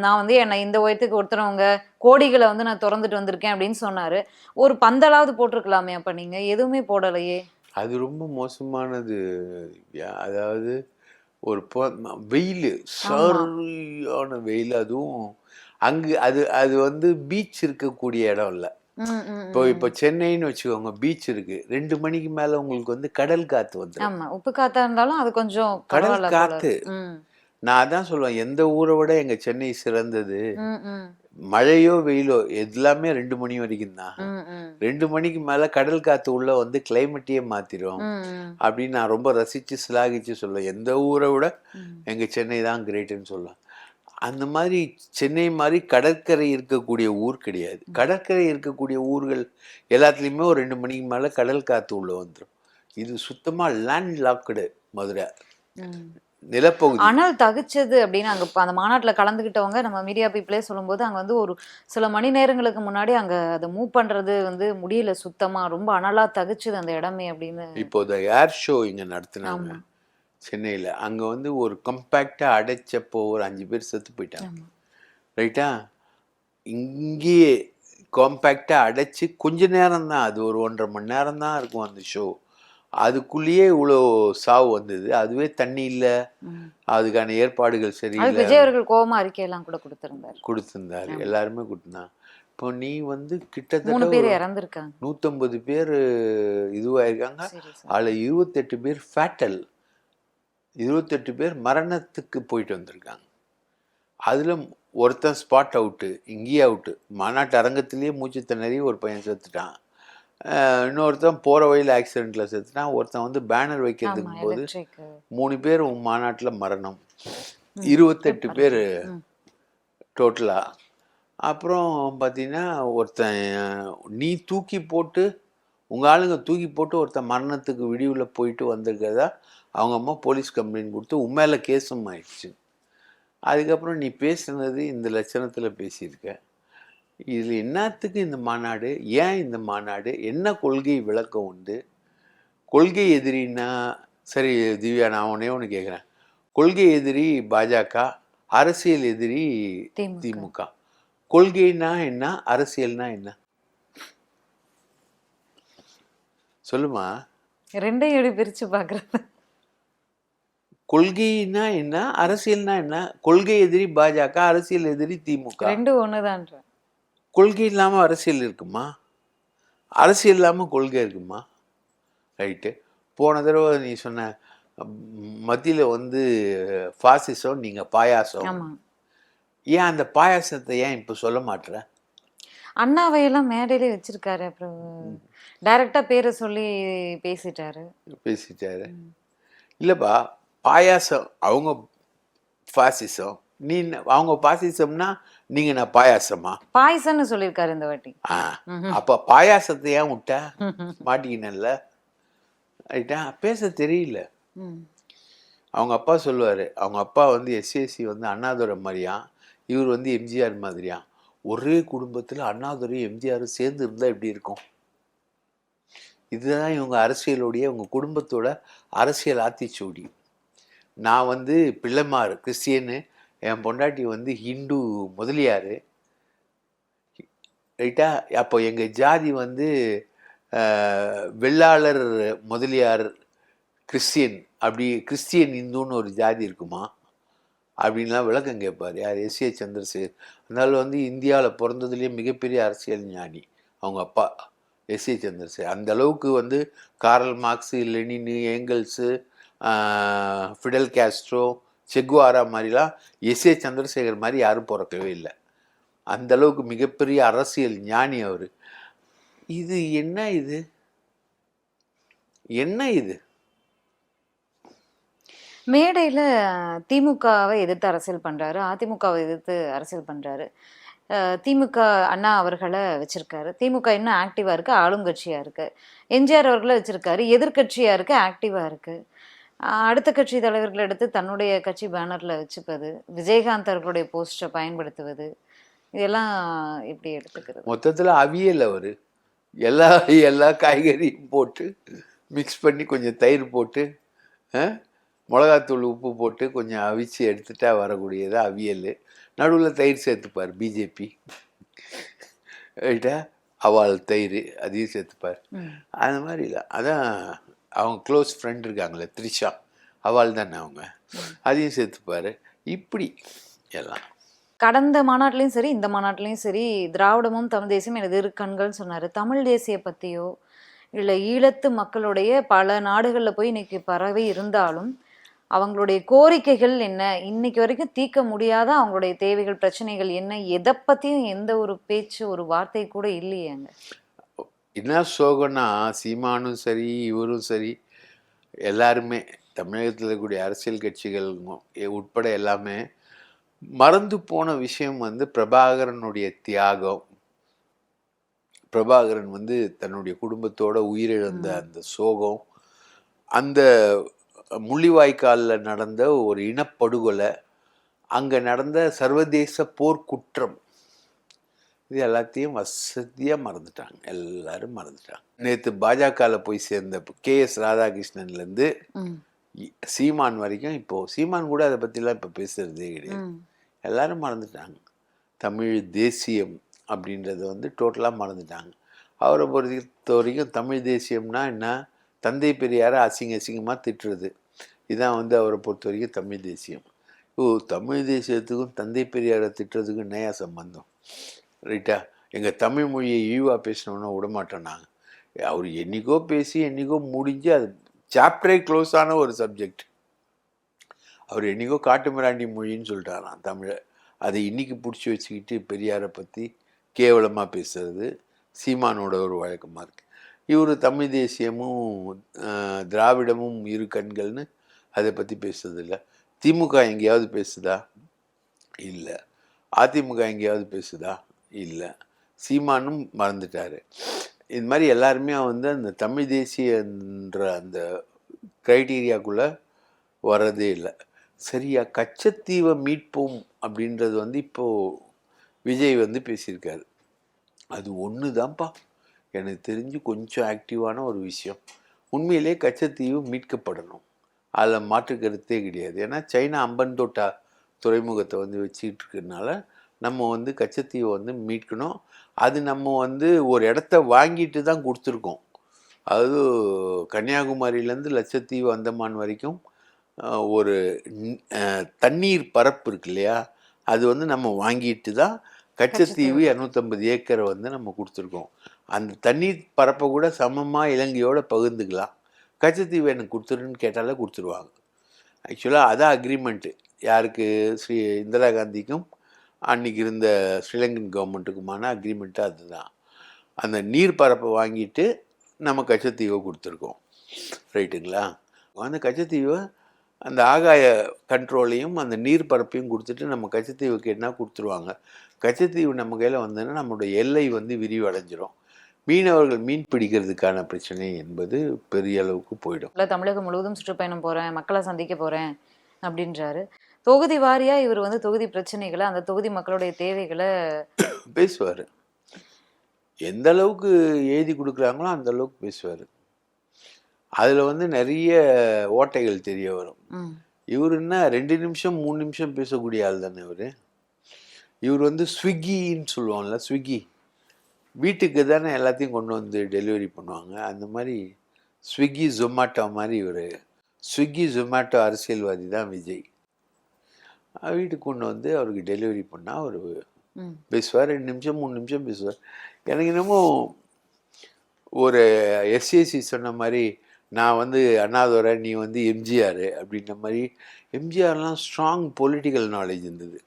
நான் வந்து என்னை இந்த உயரத்துக்கு ஒருத்தரவங்க கோடிகளை வந்து நான் திறந்துட்டு வந்திருக்கேன் அப்படின்னு சொன்னார். ஒரு பந்தலாவது போட்டிருக்கலாமே. அப்போ நீங்கள் எதுவுமே போடலையே. அது ரொம்ப மோசமானது. அதாவது ஒரு வெயில், சரியான வெயில். அதுவும் அங்கு அது வந்து பீச் இருக்கக்கூடிய இடம் இல்லை. இப்போ சென்னைன்னு வச்சுக்கோங்க, பீச் இருக்கு. 2 மணிக்கு மேல உங்களுக்கு வந்து கடல் காத்து வந்துடும். ஆமா, உப்பு காத்தா இருந்தாலும் அது கொஞ்சம் கடல் காத்து. நான் அதான் சொல்லுவேன், எந்த ஊரை விட எங்க சென்னை சிறந்தது. மழையோ வெயிலோ எல்லாமே 2 மணி வரைக்கும் தான். 2 மணிக்கு மேல கடல் காத்து உள்ள வந்து கிளைமேட்டையே மாத்திரும் அப்படின்னு நான் ரொம்ப ரசிச்சு சிலாகிச்சு சொல்லுவேன். எந்த ஊரை விட எங்க சென்னை தான் கிரேட்டுன்னு சொல்லுவேன். அந்த மாதிரி சென்னை மாதிரி கடற்கரை இருக்கக்கூடிய ஊர் கிடையாது. கடற்கரை இருக்கக்கூடிய ஊர்கள் எல்லாத்துலேயுமே ஒரு 2 மணிக்கு மேலே கடல் காற்று உள்ள வந்துடும். இது சுத்தமாக லேண்ட் லாக்டு மதுரை நிலப்பகுதி. ஆனால் தகுச்சது அப்படின்னு அங்கே அந்த மாநாட்டில் கலந்துக்கிட்டவங்க நம்ம மீடியா பீப்புளே சொல்லும்போது அங்கே வந்து ஒரு சில மணி நேரங்களுக்கு முன்னாடி அங்கே அதை மூவ் பண்ணுறது வந்து முடியல சுத்தமாக. ரொம்ப அனலாக தகுச்சுது அந்த இடமே அப்படின்னு. இப்போ இந்த ஏர் ஷோ இங்கே நடத்தினாங்க சென்னையில். அங்கே வந்து ஒரு கம்பேக்டாக அடைச்சப்போ ஒரு 5 பேர் செத்து போயிட்டாங்க. ரைட்டா? இங்கேயே காம்பேக்டாக அடைச்சி கொஞ்ச நேரம் தான், அது ஒரு 1.5 மணி நேரம் தான் இருக்கும் அந்த ஷோ. அதுக்குள்ளேயே இவ்வளோ சாவு வந்தது. அதுவே தண்ணி இல்லை, அதுக்கான ஏற்பாடுகள் சரியில்லை. விஜய் அவர்கள் கோபமா அறிக்கையெல்லாம் கூட கொடுத்திருந்தாரு. எல்லாருமே கொடுத்தாங்க. இப்போ நீ வந்து கிட்டத்தட்ட 3 பேர் இறந்துருக்காங்க, 150 பேர் இதுவாயிருக்காங்க. அதில் 28 பேர் ஃபேட்டல், 28 பேர் மரணத்துக்கு போயிட்டு வந்திருக்காங்க. அதில் ஒருத்தன் ஸ்பாட் அவுட்டு, இங்கேயே அவுட்டு. மாநாட்டு அரங்கத்திலேயே மூச்சு திணறி ஒரு பையன் செத்துட்டான். இன்னொருத்தன் போகிற வழியில் ஆக்சிடெண்ட்டில் செத்துட்டான். ஒருத்தன் வந்து பேனர் வைக்கிறதுக்கு போது 3 பேர் மாநாட்டில் மரணம், 28 பேர் டோட்டலாக. அப்புறம் பார்த்தீங்கன்னா ஒருத்தன் நீ தூக்கி போட்டு, உங்கள் ஆளுங்க தூக்கி போட்டு ஒருத்தன் மரணத்துக்கு விடிவில் போயிட்டு வந்திருக்கிறதா அவங்க அம்மா போலீஸ் கம்ப்ளைண்ட் கொடுத்து உண்மையில கேஸும் ஆயிடுச்சு. அதுக்கப்புறம் நீ பேசுனது இந்த லட்சணத்தில் பேசியிருக்க. இதில் என்னத்துக்கு இந்த மாநாடு? ஏன் இந்த மாநாடு? என்ன கொள்கை விளக்கம் உண்டு? கொள்கை எதிரின்னா சரி திவ்யா, நான் ஒன்று கேட்குறேன். கொள்கை எதிரி பாஜக, அரசியல் எதிரி திமுக. கொள்கைன்னா என்ன, அரசியல்னா என்ன? சொல்லுமா. ரெண்டையும் எப்படி பிரிச்சு பார்க்குறது? கொள்கைன்னா என்ன, அரசியல்னா என்ன? கொள்கை எதிரி பாஜக, அரசியல் எதிரி திமுக. ரெண்டும் ஒண்ணுதான். கொள்கை இல்லாமல் அரசியல் இருக்குமா? அரசியல் இல்லாமல் கொள்கை இருக்குமா? ரைட்டு. போன தடவை நீ சொன்ன மத்தியில் வந்து ஃபாசிசம், நீங்கள் பாயாசம். ஏன் அந்த பாயாசத்தை ஏன் இப்போ சொல்ல மாட்டேற? அண்ணாவையெல்லாம் மேடையிலே வச்சிருக்காரு, அப்புறம் டைரக்டா பேரை சொல்லி பேசிட்டாரு. இல்லைப்பா, பாயாசம் அவங்க ஃபாசிசம், நீ அவங்க பாசிசம்னா நீங்க நான் பாயாசமா? பாயசம்னு சொல்லியிருக்காரு இந்த வாட்டி. அப்ப பாயாசத்தை ஏன் விட்ட? மாட்டிக்கினல்ல. ரைட்டா? பேச தெரியல. அவங்க அப்பா சொல்லுவாரு, அவங்க அப்பா வந்து எஸ்ஏசி வந்து அண்ணாதுரை மாதிரியா, இவர் வந்து எம்ஜிஆர் மாதிரியா. ஒரே குடும்பத்தில் அண்ணாதுரையும் எம்ஜிஆரும் சேர்ந்து இருந்தா எப்படி இருக்கும்? இதுதான் இவங்க அரசியலுடைய, உங்க குடும்பத்தோட அரசியல் ஆத்திச்சூடி. நான் வந்து பிள்ளைமாறு கிறிஸ்டியனு, என் பொண்டாட்டி வந்து ஹிந்து முதலியார். ரைட்டா? அப்போ எங்கள் ஜாதி வந்து வெள்ளாளர் முதலியார் கிறிஸ்டியன், அப்படி கிறிஸ்டியன் இந்துன்னு ஒரு ஜாதி இருக்குமா அப்படின்லாம் விளக்கம் கேட்பார் யார்? எஸ்.ஏ. சந்திரசேகர். அதனால வந்து இந்தியாவில் பிறந்ததுலேயே மிகப்பெரிய அரசியல் ஞானி அவங்க அப்பா எஸ்.ஏ. சந்திரசேகர். அந்த அளவுக்கு வந்து காரல் marks, Lenin, Engels, Fidel Castro, Sequeira மாதிரிலாம் எஸ்ஏ சந்திரசேகர் மாதிரி யாரும் பிறக்கவே இல்லை. அந்த அளவுக்கு மிகப்பெரிய அரசியல் ஞானி அவர். இது என்ன இது என்ன இது? மேடையில திமுகவை எதிர்த்து அரசியல் பண்றாரு, அதிமுகவை எதிர்த்து அரசியல் பண்றாரு. திமுக அண்ணா அவர்களை வச்சிருக்காரு. திமுக இன்னும் ஆக்டிவா இருக்கு, ஆளுங்கட்சியா இருக்கு. எம்ஜிஆர் அவர்களை வச்சிருக்காரு, எதிர்கட்சியா இருக்கு, ஆக்டிவா இருக்கு. அடுத்த கட்சி தலைவர்களை எடுத்து தன்னுடைய கட்சி பேனர்ல வச்சுப்பது, விஜயகாந்த் அவர்களுடைய போஸ்டரை பயன்படுத்துவது, இதெல்லாம் எப்படி எடுத்துக்கிறது? மொத்தத்தில் அவியல் அவர் எல்லா எல்லா காய்கறியும் போட்டு மிக்ஸ் பண்ணி கொஞ்சம் தயிர் போட்டு மிளகாத்தூள் உப்பு போட்டு கொஞ்சம் அவிச்சு எடுத்துட்டா வரக்கூடியது அவியல். நடுவில் தயிர் சேர்த்துப்பார் பிஜேபி, ரைட்டா, அவள் தயிர் அதையும் சேர்த்துப்பார். அந்த மாதிரி இல்லை. அதான் அவங்க க்ளோஸ் ஃப்ரெண்ட் இருக்காங்களே த்ரிஷா, அவள் தானே அவங்க, அதையும் சேர்த்துப்பார். இப்படி எல்லாம் கடந்த மாநாட்டிலையும் சரி, இந்த மாநாட்டிலையும் சரி, திராவிடமும் தமிழ் தேசியம் எனது இரு கண்கள் சொன்னார். தமிழ் தேசிய பற்றியோ இல்லை ஈழத்து மக்களுடைய பல நாடுகளில் போய் இன்னைக்கு பரவி இருந்தாலும் அவங்களுடைய கோரிக்கைகள் என்ன, இன்னைக்கு வரைக்கும் தீர்க்க முடியாத அவங்களுடைய தேவைகள், பிரச்சனைகள் என்ன, எதை பற்றியும் எந்த ஒரு பேச்சு, ஒரு வார்த்தை கூட இல்லையாங்க. என்ன சோகம்னா, சீமானும் சரி இவரும் சரி எல்லாருமே தமிழகத்தில் இருக்கக்கூடிய அரசியல் கட்சிகள் உட்பட எல்லாமே மறந்து போன விஷயம் வந்து பிரபாகரனுடைய தியாகம். பிரபாகரன் தன்னுடைய குடும்பத்தோட உயிரிழந்த அந்த சோகம், அந்த முள்ளிவாய்க்காலில் நடந்த ஒரு இனப்படுகொலை, அங்கே நடந்த சர்வதேச போர்க்குற்றம், இது எல்லாத்தையும் வசதியாக மறந்துட்டாங்க. எல்லாரும் மறந்துட்டாங்க. நேற்று பாஜகவில் போய் சேர்ந்த KS ராதாகிருஷ்ணன்லேருந்து சீமான் வரைக்கும், இப்போது சீமான் கூட அதை பற்றிலாம் இப்போ பேசுகிறதே கிடையாது. எல்லாரும் மறந்துட்டாங்க. தமிழ் தேசியம் அப்படின்றத டோட்டலாக மறந்துட்டாங்க. அவரை பொறுத்த வரைக்கும் தமிழ் தேசியம்னா என்ன, தந்தை பெரியாரை அசிங்கமாக திட்டுறது, இதுதான் அவரை பொறுத்த வரைக்கும் தமிழ் தேசியம். தமிழ் தேசியத்துக்கும் தந்தை பெரியாரை திட்டுறதுக்கும் என்னையா சம்பந்தம், ரைட்டா? எங்கள் தமிழ் மொழியை இழிவாக பேசினோன்னா விடமாட்டோம் நாங்கள். அவர் என்றைக்கோ பேசி என்றைக்கோ முடிஞ்சு அது சாப்டரே க்ளோஸ் ஆன ஒரு சப்ஜெக்ட். அவர் என்றைக்கோ காட்டு மிராண்டி மொழின்னு சொல்லிட்டாராம் தமிழை. அதை இன்னைக்கு பிடிச்சி வச்சுக்கிட்டு பெரியாரை பற்றி கேவலமாக பேசுறது சீமானோட ஒரு வழக்கமாக இருக்குது. இவர் தமிழ் தேசியமும் திராவிடமும் இரு கண்கள்னு அதை பற்றி பேசுறதில்ல. திமுக எங்கேயாவது பேசுதா? இல்லை. அதிமுக எங்கேயாவது பேசுதா? இல்லை. சீமானும் மறந்துட்டார். இது மாதிரி எல்லாருமே அந்த தமிழ் தேசியன்ற அந்த க்ரைட்டீரியாக்குள்ளே வர்றதே இல்லை. சரியா கச்சத்தீவை மீட்போம் அப்படின்றது இப்போது விஜய் பேசியிருக்காரு. அது ஒன்று தான்ப்பா எனக்கு தெரிஞ்சு கொஞ்சம் ஆக்டிவான ஒரு விஷயம். உண்மையிலே கச்சத்தீவு மீட்கப்படணும், அதில் மாற்று கருத்தே கிடையாது. ஏன்னா சைனா அம்பன்தோட்டா துறைமுகத்தை வச்சுக்கிட்டு இருக்கிறதுனால நம்ம கச்சத்தீவை மீட்கணும். அது நம்ம ஒரு இடத்த வாங்கிட்டு தான் கொடுத்துருக்கோம். அது கன்னியாகுமரியிலேருந்து லட்சத்தீவு அந்தமான் வரைக்கும் ஒரு தண்ணீர் பரப்பு இருக்கு இல்லையா, அது நம்ம வாங்கிட்டு தான் கச்சத்தீவு 250 ஏக்கரை நம்ம கொடுத்துருக்கோம். அந்த தண்ணீர் பரப்பை கூட சமமாக இலங்கையோட பகிர்ந்துக்கலாம். கச்சத்தீவு எனக்கு கொடுத்துருன்னு கேட்டாலே கொடுத்துருவாங்க. ஆக்சுவலாக அதான் அக்ரிமெண்ட்டு. யாருக்கு? இந்திரா காந்திக்கும் அன்றைக்கி இருந்த ஸ்ரீலங்கன் கவர்மெண்ட்டுக்குமான அக்ரிமெண்ட்டு அதுதான். அந்த நீர் பரப்பை வாங்கிட்டு நம்ம கச்சத்தீவை கொடுத்துருக்கோம், ரைட்டுங்களா? அந்த கச்சத்தீவை அந்த ஆகாய கண்ட்ரோலையும் அந்த நீர் பரப்பையும் கொடுத்துட்டு நம்ம கச்சத்தீவுக்கு என்ன கொடுத்துருவாங்க. கச்சத்தீவு நம்ம கையில் வந்ததுன்னா நம்மளுடைய எல்லை விரிவடைஞ்சிரும். மீனவர்கள் மீன் பிடிக்கிறதுக்கான பிரச்சனை என்பது பெரிய அளவுக்கு போயிடும். தமிழகம் முழுவதும் சுற்றுப்பயணம் போகிறேன், மக்களை சந்திக்க போகிறேன் அப்படின்றாரு. தொகுதி வாரியா இவர் தொகுதி பிரச்சனைகளை, அந்த தொகுதி மக்களுடைய தேவைகளை பேசுவார். எந்த அளவுக்கு எழுதி கொடுக்குறாங்களோ அந்த அளவுக்கு பேசுவார். அதில் நிறைய ஓட்டைகள் தெரிய வரும். இவர் என்ன 2 நிமிஷம் 3 நிமிஷம் பேசக்கூடிய ஆள் தானே இவர். இவர் ஸ்விக்கின்னு சொல்லுவாங்கள்ல, ஸ்விக்கி வீட்டுக்கு தானே எல்லாத்தையும் கொண்டு டெலிவரி பண்ணுவாங்க. அந்த மாதிரி ஸ்விக்கி ஜொமேட்டோ மாதிரி இவர் ஸ்விக்கி ஜொமேட்டோ அரசியல்வாதி தான் விஜய். வீட்டுக்கு கொண்டு அவருக்கு டெலிவரி பண்ணால் அவர் பேசுவார். 2 நிமிஷம் 3 நிமிஷம் பேசுவார். எனக்கு என்னமோ ஒரு எஸ்ஏசி சொன்ன மாதிரி நான் வந்து அண்ணாதுரை, நீ வந்து எம்ஜிஆர் அப்படின்ற மாதிரி. எம்ஜிஆர்லாம் ஸ்ட்ராங் பொலிட்டிக்கல் நாலேஜ் இருந்தது.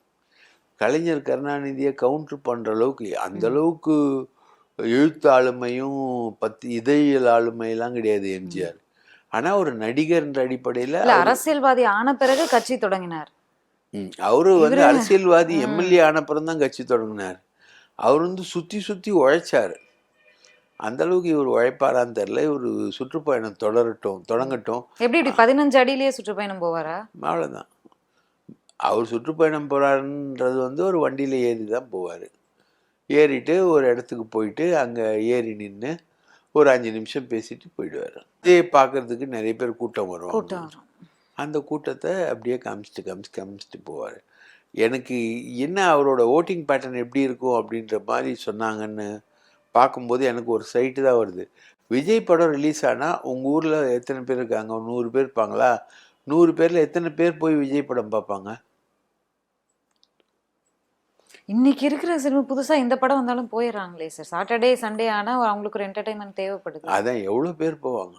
கலைஞர் கருணாநிதியை கவுண்டர் பண்ணுற அளவுக்கு அந்த அளவுக்கு எழுத்து ஆளுமையும் இதழியல் ஆளுமையெல்லாம் கிடையாது எம்ஜிஆர். ஆனால் ஒரு நடிகர்ன்ற அடிப்படையில் அரசியல்வாதி ஆன பிறகு கட்சி தொடங்கினார். அவரு வந்து அரசியல்வாதி எம்எல்ஏ ஆன பிறகு தான் கட்சி தொடங்கினார். அவர் வந்து சுற்றி சுற்றி உழைச்சார். அந்த அளவுக்கு இவர் உழைப்பாரான்னு தெரியல. இவர் சுற்றுப்பயணம் தொடங்கட்டும். எப்படி 15 அடியிலேயே சுற்றுப்பயணம் போவாரா? அவ்வளோதான். அவர் சுற்றுப்பயணம் போகிறாருன்றது வந்து ஒரு வண்டியில் ஏறி தான் போவார். ஏறிட்டு ஒரு இடத்துக்கு போயிட்டு அங்கே ஏறி நின்று ஒரு 5 நிமிஷம் பேசிட்டு போயிடுவார். இதே பார்க்கறதுக்கு நிறைய பேர் கூட்டம் வருவாங்க. அந்த கூட்டத்தை அப்படியே காமிச்சிட்டு போவார். எனக்கு என்ன அவரோட ஓட்டிங் பேட்டர்ன் எப்படி இருக்கும் அப்படின்ற மாதிரி சொன்னாங்கன்னு பார்க்கும்போது எனக்கு ஒரு சைட்டு தான் வருது. விஜய் படம் ரிலீஸ் ஆனால் உங்கள் ஊரில் எத்தனை பேர் இருக்காங்க? 100 பேர் இருப்பாங்களா? 100 பேரில் எத்தனை பேர் போய் விஜய் படம் பார்ப்பாங்க? இன்னைக்கு இருக்கிற சினிமா புதுசா இந்த படம் வந்தாலும் போயிடுறாங்களே சார். சாட்டர்டே சண்டே ஆனா அவங்களுக்கு ஒரு என்டர்டைன்மெண்ட் தேவைப்படுது. அதான் எவ்வளோ பேர் போவாங்க?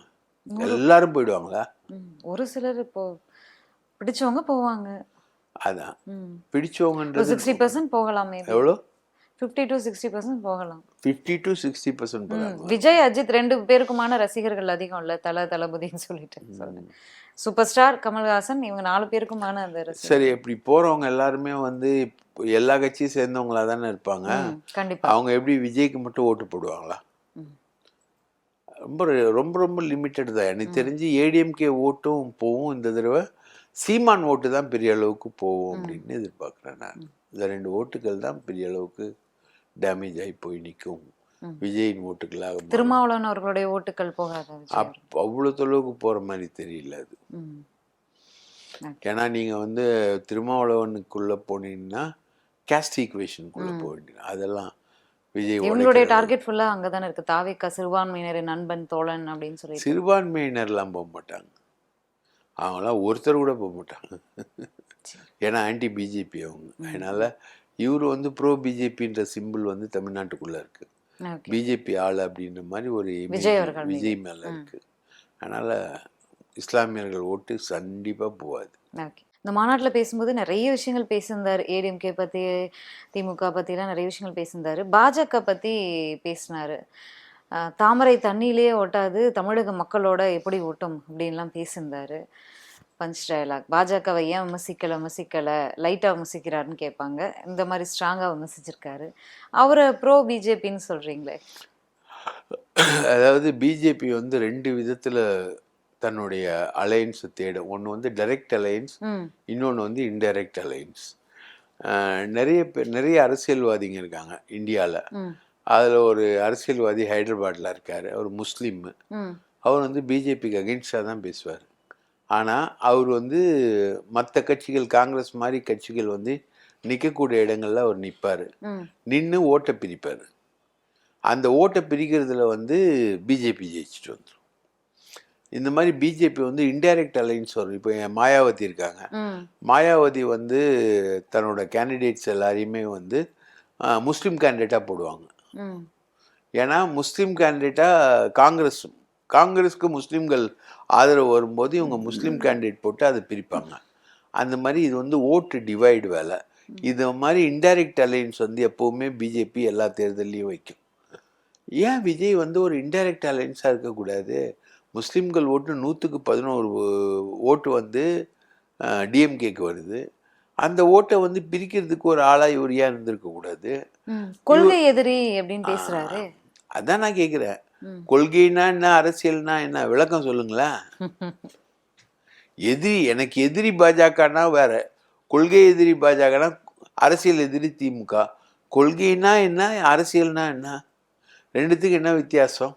எல்லாரும் போயிடுவாங்களா? ஒரு சிலர் இப்போ பிடிச்சவங்க போவாங்க. அதான் பிடிச்சவங்கன்றது 60% போகலாமே. எவ்வளோ? 50 to 60% போகலாம். 50 to 60% போகலாம். விஜய் அஜித் 2 பேருக்குமான ரசிகர்கள் அதிகம் இல்ல, தளபதின்னு சொல்லிட்டு. சூப்பர் ஸ்டார் கமல்ஹாசன் இவங்க 4 பேருக்குமான அந்த ரசிகர். சரி, இப்படி போறவங்க எல்லாருமே வந்து எல்லா கட்சியும் சேர்ந்தவங்களா தானே இருப்பாங்க. கண்டிப்பா. அவங்க எப்படி விஜய்க்கு மட்டும் ஓட்டு போடுவாங்களா? ரொம்ப ரொம்ப ரொம்ப லிமிட்டட் தான். எனக்கு தெரிஞ்சு ஏடிஎம்கே ஓட்டும் போகும். இந்த தடவை சீமான் ஓட்டு தான் பெரிய அளவுக்கு போகும் அப்படின்னு எதிர்பார்க்குறேன் நான். இந்த 2 ஓட்டுகள் தான் பெரிய அளவுக்கு டேமேஜ் ஆகி போய் நிற்கும். விஜயின் ஓட்டுகளாக திருமாவளவன் அவர்களுடைய ஓட்டுகள் போகாது. அவ்வளோ தொலைவுக்கு போகிற மாதிரி தெரியல அது. ஏன்னா நீங்கள் வந்து திருமாவளவனுக்குள்ளே போனீங்கன்னா கேஸ்ட் ஈக்குவேஷனுக்குள்ளே போயிட்டீங்க. அதெல்லாம் விஜய் இவங்களுடைய டார்கெட் ஃபுல்லாக அங்கே தானே இருக்குது. தாவேக்கா சிறுபான்மையினரின் நண்பன் தோழன் அப்படின்னு சொல்லி. சிறுபான்மையினர்லாம் போக மாட்டாங்க. அவங்களாம் ஒருத்தர் கூட போக மாட்டாங்க. ஏன்னா ஆன்டி பிஜேபி அவங்க. அதனால இவர் வந்து ப்ரோ பிஜேபின்ற சிம்பிள் வந்து தமிழ்நாட்டுக்குள்ளே இருக்குது. பிஜேபி ஆள் அப்படின்ற மாதிரி ஒரு விஜய் மேலே இருக்குது. அதனால் இஸ்லாமியர்கள் ஓட்டு கண்டிப்பாக போகாது. இந்த மாநாட்டில் பேசும்போது நிறைய விஷயங்கள் பேசியிருந்தார். ஏடிஎம்கே பற்றி, திமுக பற்றிலாம் நிறைய விஷயங்கள் பேசியிருந்தார். பாஜக பற்றி பேசினார். தாமரை தண்ணியிலே ஓட்டாது, தமிழக மக்களோட எப்படி ஓட்டும் அப்படின்லாம் பேசியிருந்தார். Punch dialogue. பாஜகவை ஏன் விமர்சிக்கலை லைட்டாக விமர்சிக்கிறாருன்னு கேட்பாங்க. இந்த மாதிரி ஸ்ட்ராங்காக விமர்சிச்சிருக்காரு. அவரை ப்ரோ பிஜேபின்னு சொல்கிறீங்களே. அதாவது பிஜேபி வந்து 2 விதத்தில் தன்னுடைய அலையன்ஸை தேடும். ஒன்று வந்து டைரக்ட் அலையன்ஸ், இன்னொன்று வந்து இன்டைரக்ட் அலையன்ஸ். நிறைய அரசியல்வாதிங்க இருக்காங்க இந்தியாவில். அதில் ஒரு அரசியல்வாதி ஹைதராபாத்தில் இருக்கார். அவர் முஸ்லீம். அவர் வந்து பிஜேபிக்கு அகென்ஸ்டாக தான் பேசுவார். ஆனால் அவர் வந்து மற்ற கட்சிகள், காங்கிரஸ் மாதிரி கட்சிகள் வந்து நிற்கக்கூடிய இடங்கள்ல அவர் நிற்பார். நின்று ஓட்டை பிரிப்பார். அந்த ஓட்டை பிரிக்கிறதுல வந்து பிஜேபி ஜெயிச்சுட்டு வந்துடும். இந்த மாதிரி பிஜேபி வந்து இன்டைரக்ட் அலைன்ஸ் வரும். இப்போ மாயாவதி இருக்காங்க. மாயாவதி வந்து தன்னோட கேண்டிடேட்ஸ் எல்லாரையுமே வந்து முஸ்லீம் கேண்டிடேட்டாக போடுவாங்க. ஏன்னா முஸ்லீம் கேண்டிடேட்டாக காங்கிரஸுக்கு முஸ்லீம்கள் ஆதரவு வரும்போது இவங்க முஸ்லீம் கேண்டிடேட் போட்டு அதை பிரிப்பாங்க. அந்த மாதிரி இது வந்து ஓட்டு டிவைடு வேலை. இது மாதிரி இன்டைரக்ட் அலைன்ஸ் வந்து எப்போவுமே பிஜேபி எல்லா தேர்தல்லையும் வைக்கும். ஏன் விஜய் வந்து ஒரு இன்டைரக்ட் அலைன்ஸாக இருக்கக்கூடாது? முஸ்லீம்கள் ஓட்டு 100க்கு 11 ஓட்டு வந்து டிஎம்கேக்கு வருது. அந்த ஓட்டை வந்து பிரிக்கிறதுக்கு ஒரு ஆளா இவர் ஏன் இருந்திருக்கக்கூடாது? கொள்கை எதிரி அப்படின்னு பேசுறாரு. அதான் நான் கேட்குறேன். கொள்கைனா என்ன, அரசியல்னா என்ன, விளக்கம் சொல்லுங்களேன். எனக்கு எதிரி பாஜகனா வேற, கொள்கை எதிரி பாஜகனா அரசியல் எதிரி திமுக. கொள்கைனா என்ன, அரசியல்னா என்ன, ரெண்டுத்துக்கு என்ன வித்தியாசம்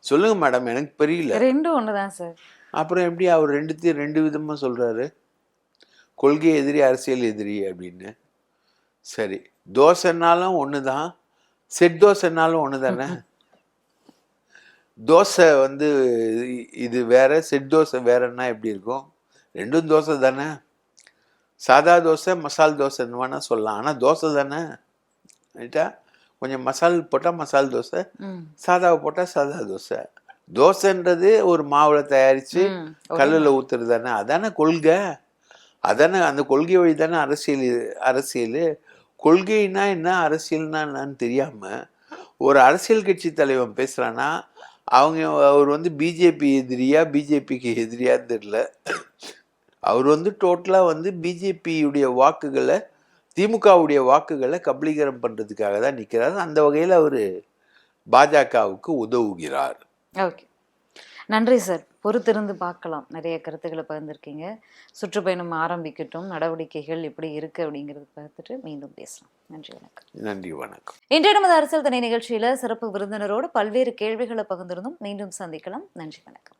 சொல்லுங்க மேடம். எனக்கு தெரியல. ரெண்டும் ஒண்ணுதான் சார். அப்புறம் எப்படி அவர் 2 விதமா சொல்றாரு? கொள்கை எதிரி, அரசியல் எதிரி அப்படின்னு. சரி, தோசைனாலும் ஒன்று தான், செட் தோசைனாலும் ஒன்று தானே. தோசை வந்து இது வேற, செட் தோசை வேறன்னா எப்படி இருக்கும்? ரெண்டும் தோசை தானே. சாதா தோசை, மசால் தோசைன்னு வேணா சொல்லலாம். ஆனால் தோசை தானே. ரைட்டா? கொஞ்சம் மசால் போட்டால் மசால் தோசை, சாதாவை போட்டால் சாதா தோசை. தோசைன்றது ஒரு மாவுல தயாரிச்சு ம். கல்லுல ஊத்துறது தானே, அதானே கொள்கை. அதானே அந்த கொள்கை வழி தானே அரசியல். கொள்கைன்னா என்ன, அரசியல்னா என்னன்னு தெரியாம ஒரு அரசியல் கட்சி தலைவன் பேசுறான்னா அவர் வந்து பிஜேபி எதிரியா பிஜேபிக்கு எதிரியான்னு தெரியல. அவர் வந்து டோட்டலா வந்து பிஜேபியுடைய வாக்குகளை, திமுகவுடைய வாக்குகளை கபலீகரம் பண்றதுக்காக தான் நிற்கிறார். அந்த வகையில் அவர் பாஜகவுக்கு உதவுகிறார். ஓகே, நன்றி சார். பொறுத்திருந்து பார்க்கலாம். நிறைய கருத்துக்களை பகிர்ந்திருக்கீங்க. சுற்றுப்பயணம் ஆரம்பிக்கட்டும், நடவடிக்கைகள் எப்படி இருக்கு அப்படிங்கிறது பார்த்துட்டு மீண்டும் பேசலாம். நன்றி, வணக்கம். நன்றி, வணக்கம். இன்றைய நமது அரசியல் தனி நிகழ்ச்சியில சிறப்பு விருந்தினரோடு பல்வேறு கேள்விகளை பகிர்ந்திருந்தோம். மீண்டும் சந்திக்கலாம். நன்றி, வணக்கம்.